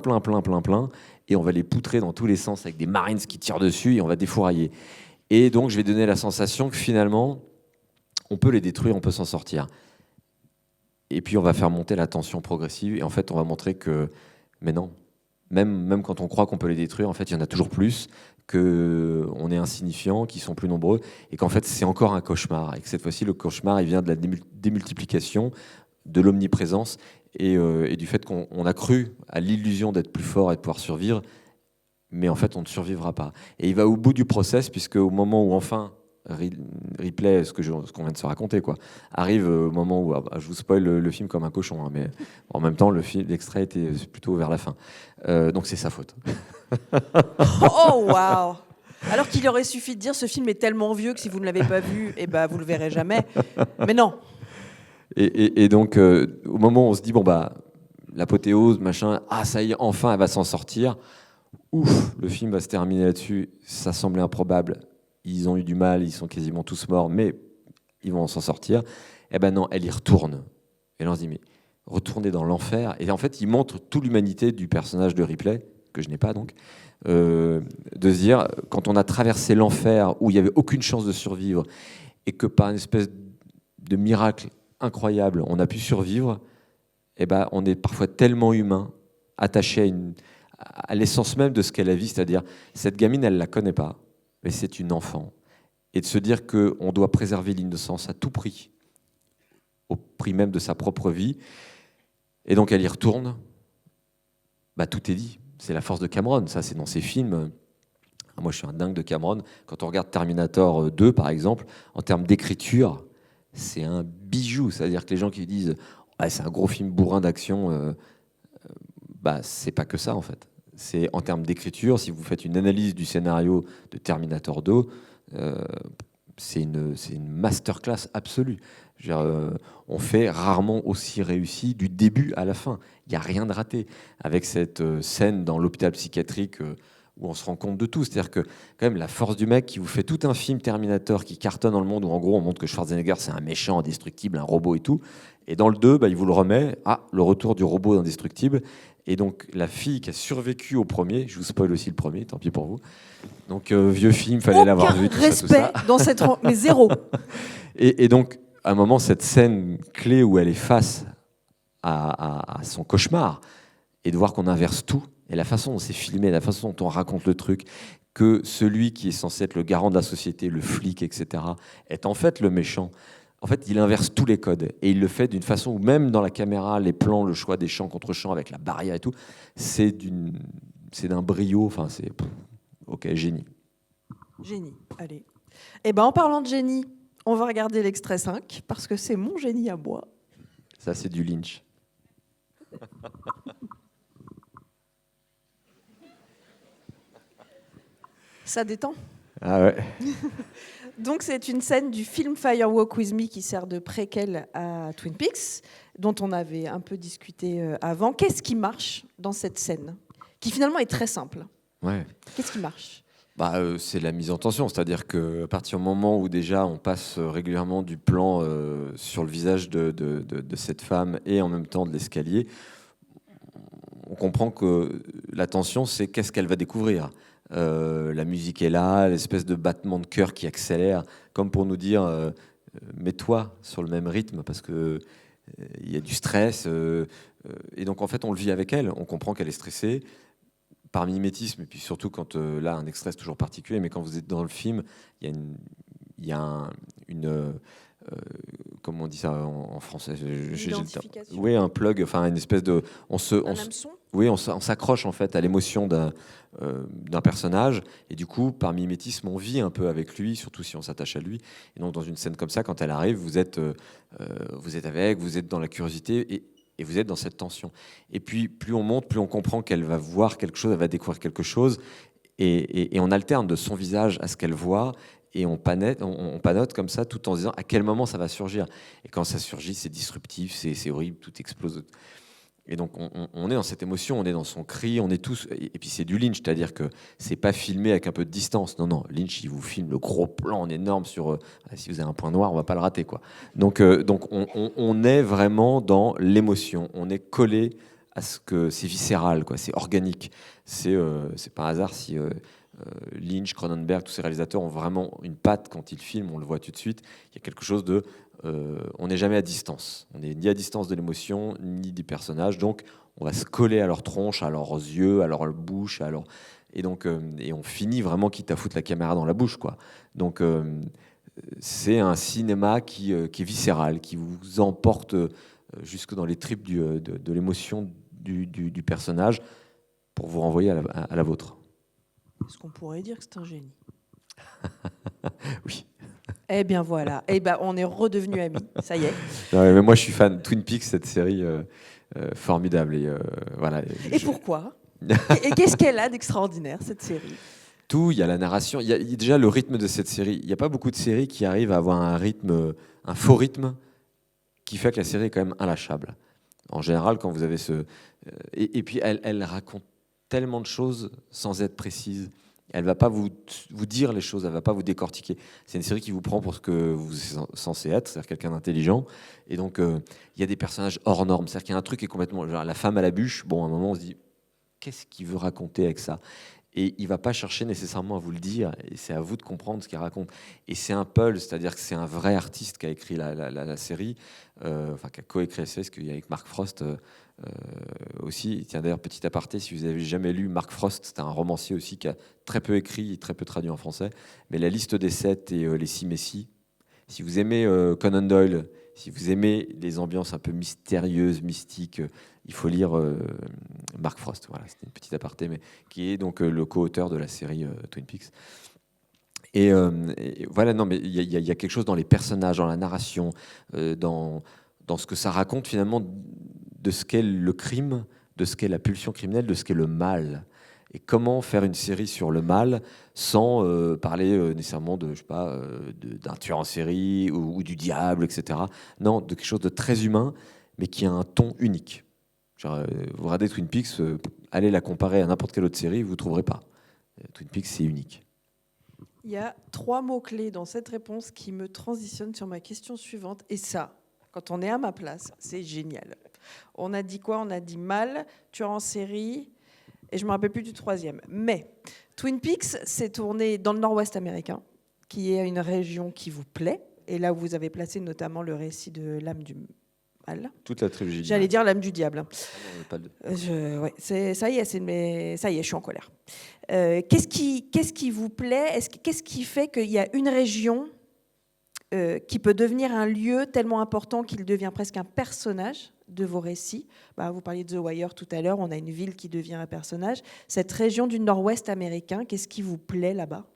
et on va les poutrer dans tous les sens avec des Marines qui tirent dessus, et on va défourailler. Et donc, je vais donner la sensation que finalement, on peut les détruire, on peut s'en sortir. Et puis, on va faire monter la tension progressive. Et en fait, on va montrer que, mais non, même quand on croit qu'on peut les détruire, en fait, il y en a toujours plus, qu'on est insignifiant, qu'ils sont plus nombreux, et qu'en fait, c'est encore un cauchemar. Et que cette fois-ci, le cauchemar, il vient de la démultiplication, de l'omniprésence, et du fait qu'on a cru à l'illusion d'être plus fort et de pouvoir survivre, mais en fait, on ne survivra pas. Et il va au bout du process, puisque au moment où enfin Ripley, ce qu'on vient de se raconter, quoi, arrive au moment où je vous spoil le film comme un cochon, hein, mais en même temps, l'extrait était plutôt vers la fin. Donc c'est sa faute. Oh waouh! Alors qu'il aurait suffi de dire ce film est tellement vieux que si vous ne l'avez pas vu, eh ben, vous le verrez jamais. Mais non. Et donc au moment où on se dit l'apothéose, machin, ça y est, enfin elle va s'en sortir. Ouf, le film va se terminer là-dessus. Ça semblait improbable. Ils ont eu du mal, ils sont quasiment tous morts, mais ils vont s'en sortir. Eh ben non, elle y retourne. Et là, on se dit, mais retourner dans l'enfer. Et en fait, il montre toute l'humanité du personnage de Ripley, que je n'ai pas donc, de se dire, quand on a traversé l'enfer, où il n'y avait aucune chance de survivre, et que par une espèce de miracle incroyable, on a pu survivre, eh ben, on est parfois tellement humain, attaché à l'essence même de ce qu'elle a vu, c'est-à-dire cette gamine, elle ne la connaît pas, mais c'est une enfant. Et de se dire qu'on doit préserver l'innocence à tout prix, au prix même de sa propre vie. Et donc elle y retourne, tout est dit. C'est la force de Cameron, ça c'est dans ses films. Moi je suis un dingue de Cameron. Quand on regarde Terminator 2 par exemple, en termes d'écriture, c'est un bijou. C'est-à-dire que les gens qui disent c'est un gros film bourrin d'action. C'est pas que ça en fait. C'est en termes d'écriture, si vous faites une analyse du scénario de Terminator 2, c'est une masterclass absolue. Je veux dire, on fait rarement aussi réussi du début à la fin. Il n'y a rien de raté. Avec cette scène dans l'hôpital psychiatrique où on se rend compte de tout. C'est-à-dire que quand même la force du mec qui vous fait tout un film Terminator qui cartonne dans le monde où en gros on montre que Schwarzenegger c'est un méchant indestructible, un robot et tout. Et dans le 2, il vous le remet. Le retour du robot indestructible. Et donc la fille qui a survécu au premier, je vous spoil aussi le premier, tant pis pour vous. Donc vieux film, fallait l'avoir vu. Aucun respect dans cette... Mais zéro. Et donc, à un moment, cette scène clé où elle est face à son cauchemar, et de voir qu'on inverse tout, et la façon dont c'est filmé, la façon dont on raconte le truc, que celui qui est censé être le garant de la société, le flic, etc., est en fait le méchant. En fait, il inverse tous les codes. Et il le fait d'une façon où même dans la caméra, les plans, le choix des champs contre champs avec la barrière et tout, c'est d'un brio. Enfin, c'est... Ok, génie. Génie, allez. Eh ben, en parlant de génie, on va regarder l'extrait 5, parce que c'est mon génie à moi. Ça, c'est du Lynch. Ça détend. Ah ouais. Donc c'est une scène du film Firewalk With Me qui sert de préquel à Twin Peaks, dont on avait un peu discuté avant. Qu'est-ce qui marche dans cette scène, qui finalement est très simple? Ouais. Qu'est-ce qui marche? C'est la mise en tension, c'est-à-dire qu'à partir du moment où déjà on passe régulièrement du plan sur le visage de cette femme et en même temps de l'escalier, on comprend que la tension, c'est qu'est-ce qu'elle va découvrir. La musique est là, l'espèce de battement de cœur qui accélère, comme pour nous dire mets-toi sur le même rythme parce que il y a du stress. Et donc en fait, on le vit avec elle. On comprend qu'elle est stressée par mimétisme. Et puis surtout quand là, un extrait c'est toujours particulier, mais quand vous êtes dans le film, il y a une comment on dit ça en français? Oui, un plug, enfin une espèce de, hameçon. Oui, on s'accroche en fait à l'émotion d'un personnage, et du coup, par mimétisme, on vit un peu avec lui, surtout si on s'attache à lui. Et donc, dans une scène comme ça, quand elle arrive, vous êtes avec, vous êtes dans la curiosité, et vous êtes dans cette tension. Et puis, plus on monte, plus on comprend qu'elle va voir quelque chose, elle va découvrir quelque chose, et on alterne de son visage à ce qu'elle voit. Et on panote comme ça, tout en se disant à quel moment ça va surgir. Et quand ça surgit, c'est disruptif, c'est horrible, tout explose. Et donc on est dans cette émotion, on est dans son cri, on est tous. Et puis c'est du Lynch, c'est-à-dire que c'est pas filmé avec un peu de distance. Non, Lynch, il vous filme le gros plan en énorme sur. Si vous avez un point noir, on va pas le rater, quoi. Donc on est vraiment dans l'émotion. On est collé à ce que c'est viscéral, quoi. C'est organique. C'est pas un hasard si. Lynch, Cronenberg, tous ces réalisateurs ont vraiment une patte quand ils filment, on le voit tout de suite. Il y a quelque chose de... on n'est jamais à distance. On n'est ni à distance de l'émotion, ni des personnages. Donc, on va se coller à leur tronche, à leurs yeux, à leur bouche. Et on finit vraiment quitte à foutre la caméra dans la bouche, quoi. Donc, c'est un cinéma qui est viscéral, qui vous emporte jusque dans les tripes de l'émotion du personnage pour vous renvoyer à la vôtre. Est-ce qu'on pourrait dire que c'est un génie? Oui. Eh bien voilà, on est redevenus amis, ça y est. Non, mais moi je suis fan de Twin Peaks, cette série formidable. Voilà. Et pourquoi? Et qu'est-ce qu'elle a d'extraordinaire, cette série? Tout, il y a la narration, il y a déjà le rythme de cette série. Il n'y a pas beaucoup de séries qui arrivent à avoir un rythme, un faux rythme, qui fait que la série est quand même inlâchable. En général, quand vous avez ce... Et puis elle raconte tellement de choses sans être précise. Elle va pas vous dire les choses, elle va pas vous décortiquer. C'est une série qui vous prend pour ce que vous êtes censé être, c'est-à-dire quelqu'un d'intelligent. Et donc, il y a des personnages hors normes. C'est-à-dire qu'il y a un truc qui est complètement... Genre, la femme à la bûche, bon, à un moment, on se dit, qu'est-ce qu'il veut raconter avec ça? Et il va pas chercher nécessairement à vous le dire, et c'est à vous de comprendre ce qu'il raconte. Et c'est un Peul, c'est-à-dire que c'est un vrai artiste qui a écrit la série, enfin qui a coécrit la série, parce qu'il y a avec Mark Frost aussi. Tiens, d'ailleurs, petit aparté, si vous avez jamais lu Mark Frost, c'est un romancier aussi qui a très peu écrit et très peu traduit en français. Mais La Liste des Sept et Les Six Messies, si vous aimez Conan Doyle, si vous aimez les ambiances un peu mystérieuses, mystiques, il faut lire Mark Frost. Voilà, c'était une petite aparté, mais qui est donc le co-auteur de la série Twin Peaks. Et voilà, non, mais il y a quelque chose dans les personnages, dans la narration, dans dans ce que ça raconte finalement de ce qu'est le crime, de ce qu'est la pulsion criminelle, de ce qu'est le mal. Et comment faire une série sur le mal sans parler nécessairement de, je sais pas, d'un tueur en série ou du diable, etc. Non, de quelque chose de très humain, mais qui a un ton unique. Genre, vous regardez Twin Peaks, allez la comparer à n'importe quelle autre série, vous ne trouverez pas. Twin Peaks, c'est unique. Il y a 3 mots-clés dans cette réponse qui me transitionnent sur ma question suivante. Et ça, quand on est à ma place, c'est génial. On a dit quoi? On a dit mal, tueur en série, et je ne me rappelle plus du 3e. Mais Twin Peaks s'est tourné dans le nord-ouest américain, qui est une région qui vous plaît, et là où vous avez placé notamment le récit de l'âme du mal. Toute la trilogie. J'allais dire l'âme du diable. Ah non, Ça y est, je suis en colère. Qu'est-ce qui vous plaît? Qu'est-ce qui fait qu'il y a une région qui peut devenir un lieu tellement important qu'il devient presque un personnage de vos récits? Vous parliez de The Wire tout à l'heure, on a une ville qui devient un personnage. Cette région du nord-ouest américain, qu'est-ce qui vous plaît là-bas?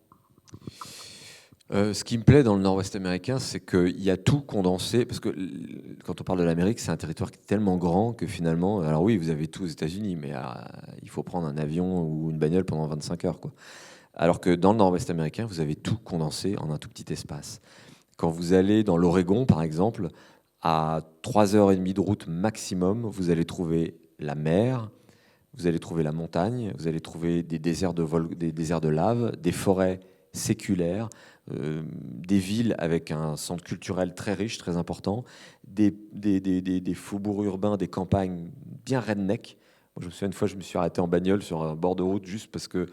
Ce qui me plaît dans le nord-ouest américain, c'est qu'il y a tout condensé, parce que quand on parle de l'Amérique, c'est un territoire qui est tellement grand que finalement, alors oui, vous avez tout aux États-Unis, mais il faut prendre un avion ou une bagnole pendant 25 heures, quoi. Alors que dans le nord-ouest américain, vous avez tout condensé en un tout petit espace. Quand vous allez dans l'Oregon, par exemple, à 3h30 de route maximum, vous allez trouver la mer, vous allez trouver la montagne, vous allez trouver des déserts de lave, des forêts séculaires, des villes avec un centre culturel très riche, très important, des faubourgs urbains, des campagnes bien redneck. Moi, je me souviens une fois, je me suis arrêté en bagnole sur un bord de route juste parce que,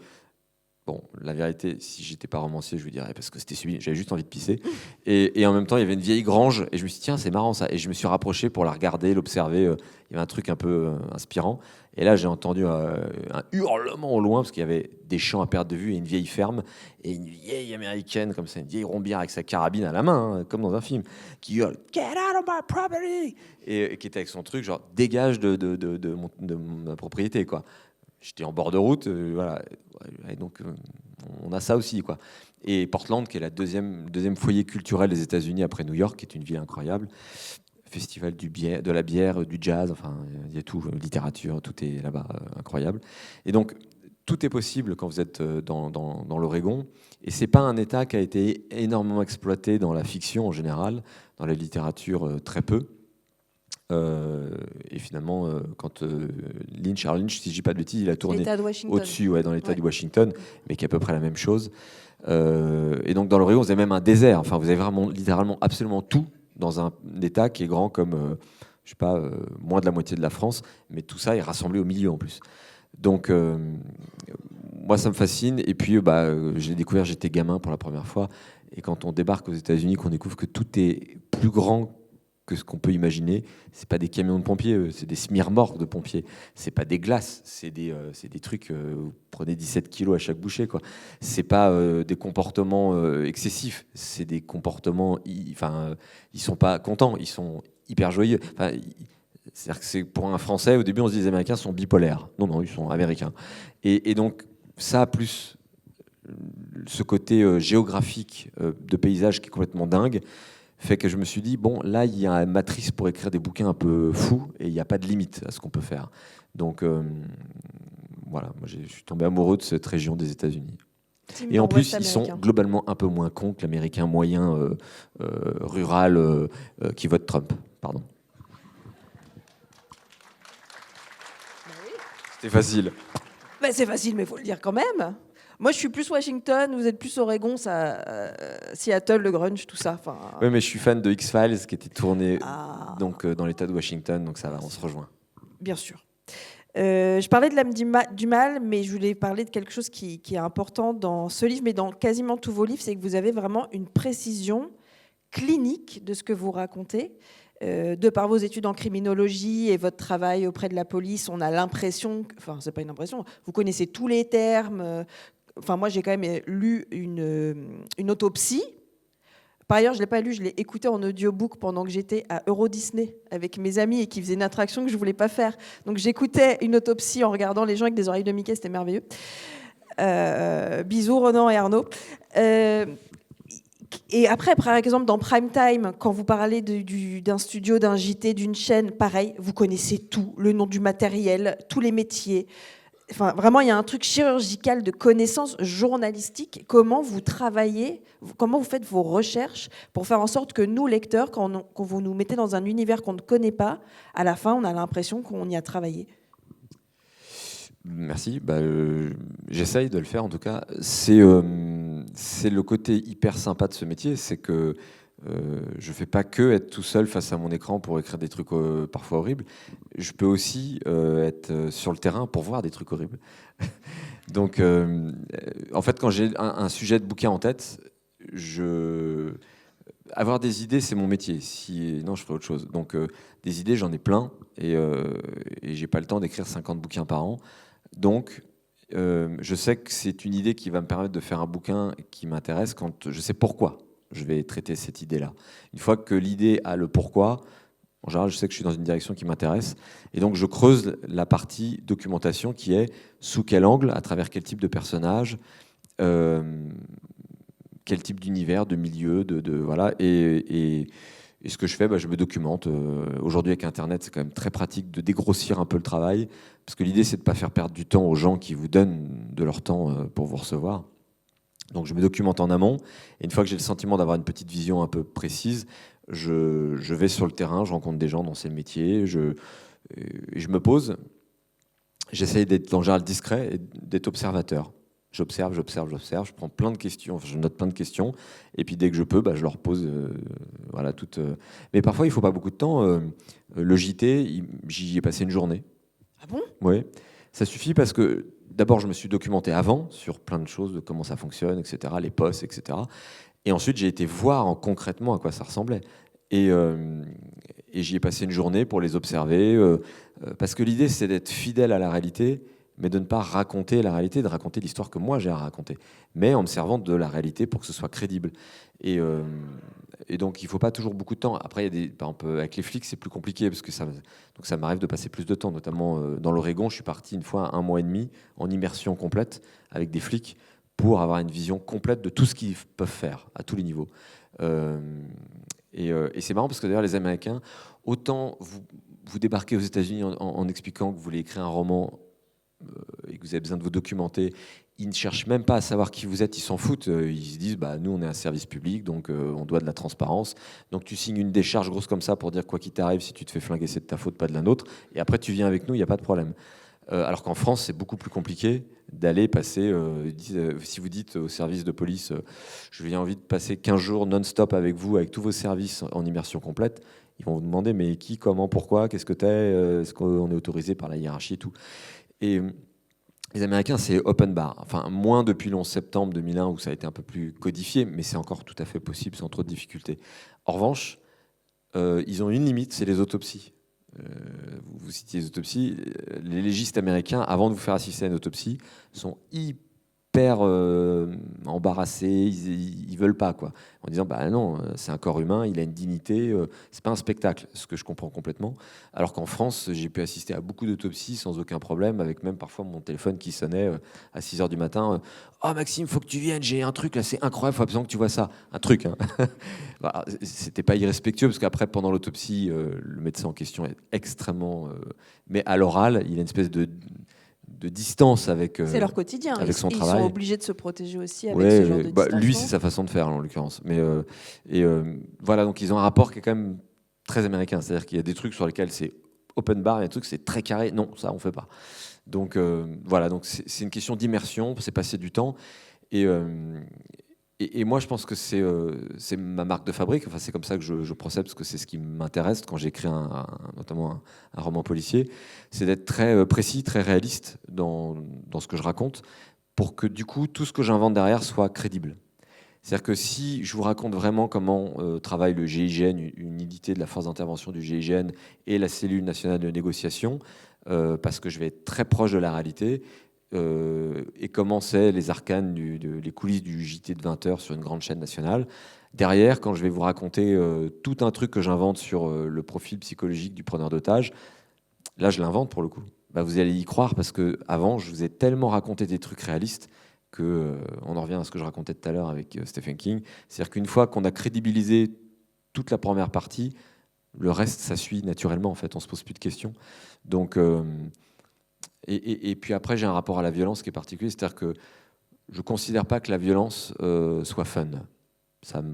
bon, la vérité, si j'étais pas romancier, je vous dirais parce que c'était sublime, j'avais juste envie de pisser. Et en même temps, il y avait une vieille grange et je me suis dit, tiens, c'est marrant ça. Et je me suis rapproché pour la regarder, l'observer. Il y avait un truc un peu inspirant. Et là, j'ai entendu un hurlement au loin parce qu'il y avait des champs à perte de vue et une vieille ferme et une vieille américaine comme ça, une vieille rombière avec sa carabine à la main, hein, comme dans un film, qui hurle « Get out of my property !» et qui était avec son truc genre « Dégage de ma propriété !» quoi. J'étais en bord de route, voilà. Et donc, on a ça aussi, quoi. Et Portland, qui est la deuxième foyer culturel des États-Unis après New York, qui est une ville incroyable. Festival de la bière, du jazz, enfin, il y a tout, littérature, tout est là-bas incroyable. Et donc, tout est possible quand vous êtes dans l'Oregon. Et c'est pas un État qui a été énormément exploité dans la fiction en général, dans la littérature très peu. Et finalement, quand Charles Lynch, si je dis pas de bêtises, il a tourné au-dessus, dans l'État de Washington, mais qui est à peu près la même chose. Et donc, dans l'Oregon, vous avez même un désert. Enfin, vous avez vraiment, littéralement, absolument tout dans un État qui est grand comme, je sais pas, moins de la moitié de la France, mais tout ça est rassemblé au milieu en plus. Donc, moi, ça me fascine. Et puis, j'ai découvert, j'étais gamin pour la première fois, et quand on débarque aux États-Unis, qu'on découvre que tout est plus grand que ce qu'on peut imaginer, c'est pas des camions de pompiers, c'est des semi-remorques de pompiers, c'est pas des glaces, c'est des trucs, vous prenez 17 kilos à chaque bouchée, quoi. C'est pas des comportements excessifs, c'est des comportements, ils sont pas contents, ils sont hyper joyeux. C'est-à-dire que c'est pour un Français, au début on se dit les Américains sont bipolaires. Non, ils sont américains. Et donc ça, plus ce côté géographique de paysage qui est complètement dingue, fait que je me suis dit, bon, là, il y a une matrice pour écrire des bouquins un peu fous et il n'y a pas de limite à ce qu'on peut faire. Donc, voilà, moi, je suis tombé amoureux de cette région des États-Unis. Et en plus, ils sont globalement un peu moins cons que l'Américain moyen rural qui vote Trump. Pardon. C'était facile. C'est facile, mais il faut le dire quand même. Moi, je suis plus Washington, vous êtes plus Oregon, Seattle, le grunge, tout ça. Oui, mais je suis fan de X-Files, qui était tourné dans l'État de Washington, donc ça va, on se rejoint. Bien sûr. Je parlais de l'âme du mal, mais je voulais parler de quelque chose qui est important dans ce livre, mais dans quasiment tous vos livres, c'est que vous avez vraiment une précision clinique de ce que vous racontez. De par vos études en criminologie et votre travail auprès de la police, on a l'impression, c'est pas une impression, vous connaissez tous les termes. Moi, j'ai quand même lu une autopsie. Par ailleurs, je ne l'ai pas lu, je l'ai écouté en audiobook pendant que j'étais à Euro Disney avec mes amis et qui faisaient une attraction que je ne voulais pas faire. Donc, j'écoutais une autopsie en regardant les gens avec des oreilles de Mickey, c'était merveilleux. Bisous, Ronan et Arnaud. Et après, par exemple, dans Prime Time, quand vous parlez d'un studio, d'un JT, d'une chaîne, pareil, vous connaissez tout, le nom du matériel, tous les métiers. Enfin, vraiment, il y a un truc chirurgical de connaissances journalistiques. Comment vous travaillez, comment vous faites vos recherches pour faire en sorte que nous, lecteurs, quand vous nous mettez dans un univers qu'on ne connaît pas, à la fin, on a l'impression qu'on y a travaillé. Merci. J'essaye de le faire en tout cas. C'est le côté hyper sympa de ce métier, c'est que je fais pas que être tout seul face à mon écran pour écrire des trucs parfois horribles. Je peux aussi être sur le terrain pour voir des trucs horribles. Donc, en fait, quand j'ai un sujet de bouquin en tête, avoir des idées, c'est mon métier. Non, je ferais autre chose. Donc, des idées, j'en ai plein et j'ai pas le temps d'écrire 50 bouquins par an. Donc, je sais que c'est une idée qui va me permettre de faire un bouquin qui m'intéresse quand je sais pourquoi je vais traiter cette idée-là. Une fois que l'idée a le pourquoi, en général, je sais que je suis dans une direction qui m'intéresse. Et donc, je creuse la partie documentation qui est sous quel angle, à travers quel type de personnage, quel type d'univers, de milieu, voilà. Et ce que je fais, je me documente. Aujourd'hui, avec Internet, c'est quand même très pratique de dégrossir un peu le travail. Parce que l'idée, c'est de ne pas faire perdre du temps aux gens qui vous donnent de leur temps pour vous recevoir. Donc, je me documente en amont. Et une fois que j'ai le sentiment d'avoir une petite vision un peu précise, je vais sur le terrain, je rencontre des gens dans ces métiers, je me pose. J'essaye d'être dans le général discret et d'être observateur. J'observe, je prends plein de questions, je note plein de questions, et puis dès que je peux, je leur pose voilà, toutes. Mais parfois, il ne faut pas beaucoup de temps. Le JT, j'y ai passé une journée. Ah bon ? Oui, ça suffit parce que d'abord, je me suis documenté avant sur plein de choses, de comment ça fonctionne, etc., les postes, etc. Et ensuite, j'ai été voir concrètement à quoi ça ressemblait. Et j'y ai passé une journée pour les observer, parce que l'idée, c'est d'être fidèle à la réalité, mais de ne pas raconter la réalité, de raconter l'histoire que moi j'ai à raconter, mais en me servant de la réalité pour que ce soit crédible. Et donc, il ne faut pas toujours beaucoup de temps. Après, par exemple, avec les flics, c'est plus compliqué, parce que ça m'arrive de passer plus de temps, notamment dans l'Oregon. Je suis parti une fois 1 mois et demi en immersion complète avec des flics pour avoir une vision complète de tout ce qu'ils peuvent faire à tous les niveaux. Et c'est marrant parce que d'ailleurs, les Américains, autant vous débarquez aux États-Unis en expliquant que vous voulez écrire un roman et que vous avez besoin de vous documenter, ils ne cherchent même pas à savoir qui vous êtes, ils s'en foutent. Ils se disent, nous, on est un service public, donc on doit de la transparence. Donc tu signes une décharge grosse comme ça pour dire quoi qu'il t'arrive, si tu te fais flinguer, c'est de ta faute, pas de la nôtre. Et après, tu viens avec nous, il n'y a pas de problème. Alors qu'en France, c'est beaucoup plus compliqué d'aller passer, si vous dites au service de police, je viens envie de passer 15 jours non-stop avec vous, avec tous vos services en immersion complète, ils vont vous demander, mais qui, comment, pourquoi, qu'est-ce que t'es, est-ce qu'on est autorisé par la hiérarchie et tout. Et les Américains, c'est open bar. Enfin, moins depuis le 11 septembre 2001 où ça a été un peu plus codifié, mais c'est encore tout à fait possible sans trop de difficultés. En revanche, ils ont une limite, c'est les autopsies. Vous citiez les autopsies. Les légistes américains, avant de vous faire assister à une autopsie, sont hyper embarrassés. Ils veulent pas, quoi. En disant, non, c'est un corps humain, il a une dignité, c'est pas un spectacle, ce que je comprends complètement. Alors qu'en France, j'ai pu assister à beaucoup d'autopsies sans aucun problème, avec même parfois mon téléphone qui sonnait à 6h du matin. Oh Maxime, faut que tu viennes, j'ai un truc là, c'est incroyable, faut absolument que tu vois ça. Un truc, hein. C'était pas irrespectueux, parce qu'après, pendant l'autopsie, le médecin en question est extrêmement... mais à l'oral, il a une espèce de distance avec c'est leur quotidien. Avec son travail. Ils sont obligés de se protéger aussi avec ce genre de distance. Lui, c'est sa façon de faire, en l'occurrence. Mais voilà, donc ils ont un rapport qui est quand même très américain. C'est-à-dire qu'il y a des trucs sur lesquels c'est open bar, et des trucs c'est très carré. Non, ça, on fait pas. Donc voilà, donc c'est une question d'immersion, c'est passer du temps. Et moi, je pense que c'est ma marque de fabrique. Enfin, c'est comme ça que je procède, parce que c'est ce qui m'intéresse quand j'écris notamment un roman policier. C'est d'être très précis, très réaliste dans ce que je raconte, pour que du coup, tout ce que j'invente derrière soit crédible. C'est-à-dire que si je vous raconte vraiment comment travaille le GIGN, une unité de la force d'intervention du GIGN et la cellule nationale de négociation, parce que je vais être très proche de la réalité, et comment c'est les arcanes, les coulisses du JT de 20h sur une grande chaîne nationale. Derrière, quand je vais vous raconter tout un truc que j'invente sur le profil psychologique du preneur d'otages, là je l'invente pour le coup. Vous allez y croire, parce qu'avant je vous ai tellement raconté des trucs réalistes on en revient à ce que je racontais tout à l'heure avec Stephen King, c'est-à-dire qu'une fois qu'on a crédibilisé toute la première partie, le reste, ça suit naturellement, en fait, on se pose plus de questions. Donc, et puis après, j'ai un rapport à la violence qui est particulier, c'est-à-dire que je ne considère pas que la violence soit fun. Ça ne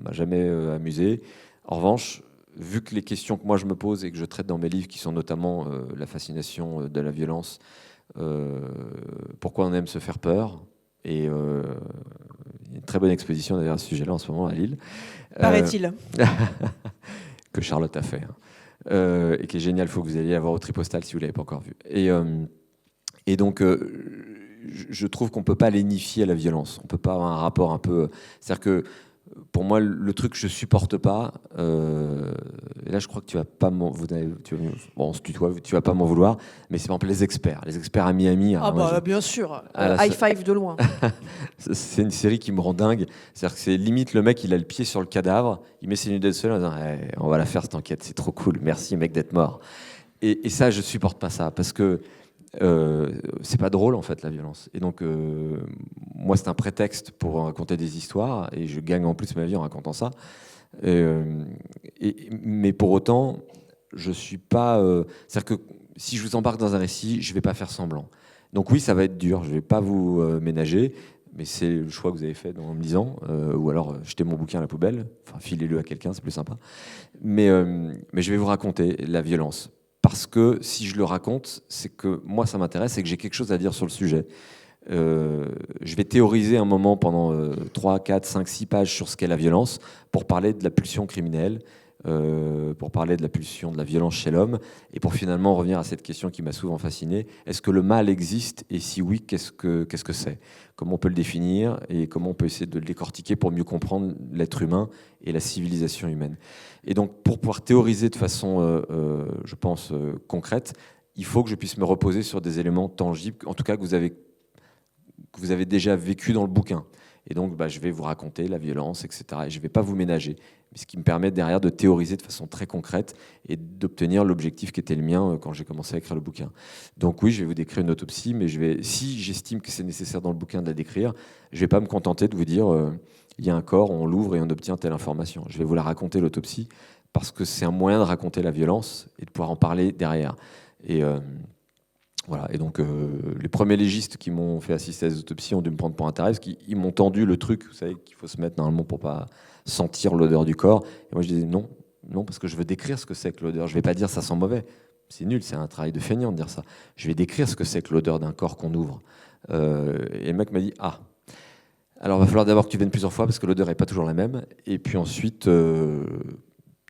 m'a jamais amusé. En revanche, vu que les questions que moi je me pose et que je traite dans mes livres, qui sont notamment la fascination de la violence, pourquoi on aime se faire peur, et il y a une très bonne exposition d'ailleurs à ce sujet-là en ce moment à Lille. Paraît-il. Que Charlotte a fait. Et qui est génial, il faut que vous alliez voir au Tripostal si vous ne l'avez pas encore vu. Et donc, je trouve qu'on ne peut pas lénifier à la violence. On ne peut pas avoir un rapport un peu... C'est-à-dire que, pour moi, le truc que je ne supporte pas, et là je crois que tu vas pas m'en... Bon, on se tutoie, tu vas pas m'en vouloir, mais c'est par exemple les experts à Miami. Ah bah bien sûr, high five de loin. C'est une série qui me rend dingue. C'est-à-dire que c'est limite le mec, il a le pied sur le cadavre, il met ses lunettes de soleil en disant on va la faire cette enquête, c'est trop cool, merci mec d'être mort. Et ça, je supporte pas ça, parce que c'est pas drôle en fait la violence. Et donc moi c'est un prétexte pour raconter des histoires, et je gagne en plus ma vie en racontant ça. Mais pour autant, je suis pas. C'est-à-dire que si je vous embarque dans un récit, je vais pas faire semblant. Donc oui, ça va être dur. Je vais pas vous ménager, mais c'est le choix que vous avez fait en me disant, ou alors jetez mon bouquin à la poubelle. Enfin, filez-le à quelqu'un, c'est plus sympa. Mais je vais vous raconter la violence. Parce que si je le raconte, c'est que moi ça m'intéresse et que j'ai quelque chose à dire sur le sujet. Je vais théoriser un moment pendant 3, 4, 5, 6 pages sur ce qu'est la violence pour parler de la pulsion criminelle, pour parler de la pulsion de la violence chez l'homme, et pour finalement revenir à cette question qui m'a souvent fasciné. Est-ce que le mal existe, et si oui, qu'est-ce que c'est? Comment on peut le définir et comment on peut essayer de le décortiquer pour mieux comprendre l'être humain et la civilisation humaine? Et donc pour pouvoir théoriser de façon, je pense, concrète, il faut que je puisse me reposer sur des éléments tangibles, en tout cas que vous avez déjà vécu dans le bouquin. Et donc, je vais vous raconter la violence, etc. Et je ne vais pas vous ménager. Mais ce qui me permet derrière de théoriser de façon très concrète et d'obtenir l'objectif qui était le mien quand j'ai commencé à écrire le bouquin. Donc oui, je vais vous décrire une autopsie, mais si j'estime que c'est nécessaire dans le bouquin de la décrire, je ne vais pas me contenter de vous dire il y a un corps, on l'ouvre et on obtient telle information. Je vais vous la raconter, l'autopsie, parce que c'est un moyen de raconter la violence et de pouvoir en parler derrière. Et voilà. Et donc, les premiers légistes qui m'ont fait assister à des autopsies ont dû me prendre pour un taré, parce qu'ils m'ont tendu le truc, vous savez, qu'il faut se mettre normalement pour pas sentir l'odeur du corps. Et moi, je disais non, parce que je veux décrire ce que c'est que l'odeur. Je vais pas dire ça sent mauvais. C'est nul, c'est un travail de feignant de dire ça. Je vais décrire ce que c'est que l'odeur d'un corps qu'on ouvre. Et le mec m'a dit alors il va falloir d'abord que tu viennes plusieurs fois parce que l'odeur est pas toujours la même. Et puis ensuite,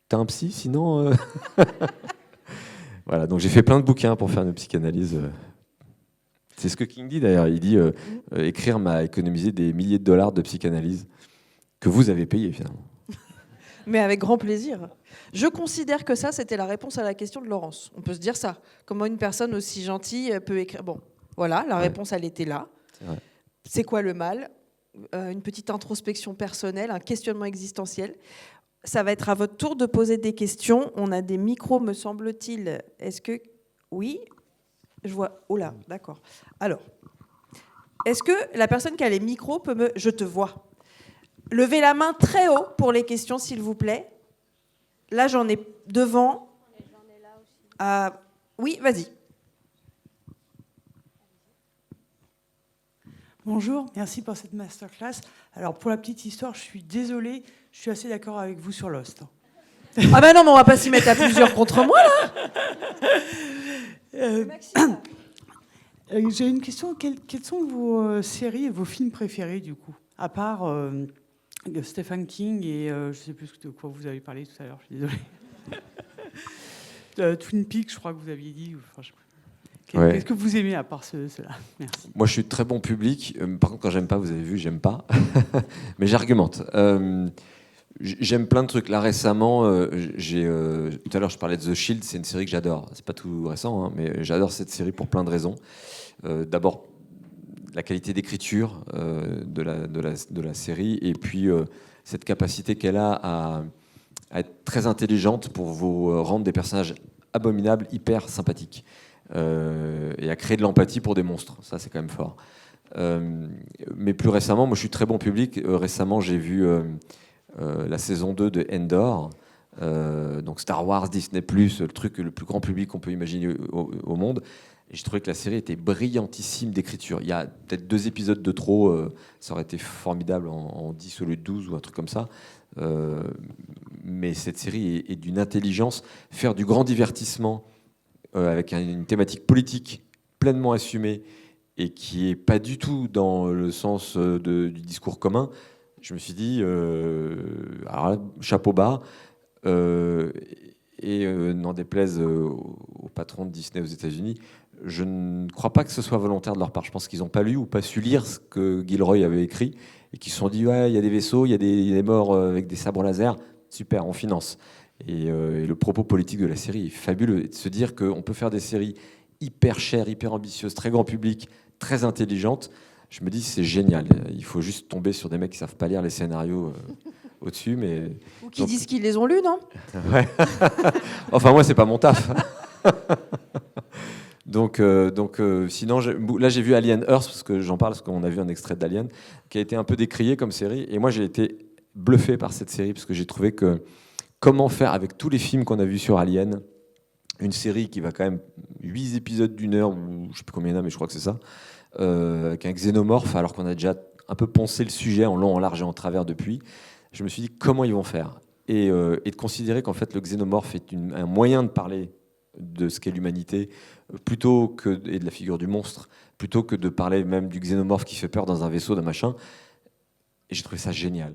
t'as un psy, sinon. Voilà, donc j'ai fait plein de bouquins pour faire une psychanalyse. C'est ce que King dit d'ailleurs. Il dit écrire m'a économisé des milliers de dollars de psychanalyse que vous avez payé finalement. Mais avec grand plaisir. Je considère que ça, c'était la réponse à la question de Laurence. On peut se dire ça. Comment une personne aussi gentille peut écrire... Bon, voilà, la réponse, elle était là. C'est quoi le mal? Une petite introspection personnelle, un questionnement existentiel. Ça va être à votre tour de poser des questions. On a des micros, me semble-t-il. Est-ce que... Oui, je vois... Oh là, d'accord. Alors, est-ce que la personne qui a les micros peut me... Je te vois. Levez la main très haut pour les questions, s'il vous plaît. Là, j'en ai devant. J'en ai là aussi. Oui, vas-y. Bonjour, merci pour cette masterclass. Alors, pour la petite histoire, je suis désolée, je suis assez d'accord avec vous sur Lost. Ah ben non, mais on va pas s'y mettre à plusieurs contre moi, là. J'ai une question. Quelles sont vos séries et vos films préférés, du coup? À part Stephen King et je ne sais plus de quoi vous avez parlé tout à l'heure, je suis désolée. Twin Peaks, je crois que vous aviez dit. Enfin, Qu'est-ce que vous aimez à part cela? Merci. Moi, je suis très bon public. Par contre, quand j'aime pas, vous avez vu, j'aime pas. Mais j'argumente. J'aime plein de trucs. Là, récemment, tout à l'heure, je parlais de The Shield. C'est une série que j'adore. C'est pas tout récent, hein, mais j'adore cette série pour plein de raisons. D'abord, la qualité d'écriture de la série, et puis cette capacité qu'elle a à être très intelligente pour vous rendre des personnages abominables, hyper sympathiques. Et à créer de l'empathie pour des monstres. Ça, c'est quand même fort. Mais plus récemment, moi je suis très bon public. Récemment, j'ai vu la saison 2 de Endor. Donc Star Wars, Disney+, le truc le plus grand public qu'on peut imaginer au monde. Et j'ai trouvé que la série était brillantissime d'écriture. Il y a peut-être 2 épisodes de trop, ça aurait été formidable en 10 au lieu de 12 ou un truc comme ça. Mais cette série est d'une intelligence. Faire du grand divertissement avec une thématique politique pleinement assumée et qui n'est pas du tout dans le sens du discours commun, je me suis dit, alors là, chapeau bas. N'en déplaise au patron de Disney aux États-Unis, je ne crois pas que ce soit volontaire de leur part. Je pense qu'ils n'ont pas lu ou pas su lire ce que Gilroy avait écrit et qu'ils se sont dit ouais, il y a des vaisseaux, il y a des morts avec des sabres laser, super, on finance. Et le propos politique de la série est fabuleux. Et de se dire qu'on peut faire des séries hyper chères, hyper ambitieuses, très grand public, très intelligentes, je me dis c'est génial. Il faut juste tomber sur des mecs qui ne savent pas lire les scénarios au-dessus. Ou qui disent qu'ils les ont lus, non? Ouais. Enfin, moi, c'est pas mon taf. donc, sinon, là, j'ai vu Alien Earth, parce que j'en parle, parce qu'on a vu un extrait d'Alien, qui a été un peu décrié comme série. Et moi, j'ai été bluffé par cette série, parce que j'ai trouvé que comment faire, avec tous les films qu'on a vus sur Alien, une série qui va quand même 8 épisodes d'1 heure, ou je sais plus combien il y en a, mais je crois que c'est ça, avec un xénomorphe, alors qu'on a déjà un peu poncé le sujet en long, en large et en travers depuis. Je me suis dit comment ils vont faire et de considérer qu'en fait le xénomorphe est un moyen de parler de ce qu'est l'humanité et de la figure du monstre, plutôt que de parler même du xénomorphe qui fait peur dans un vaisseau, d'un machin. Et j'ai trouvé ça génial.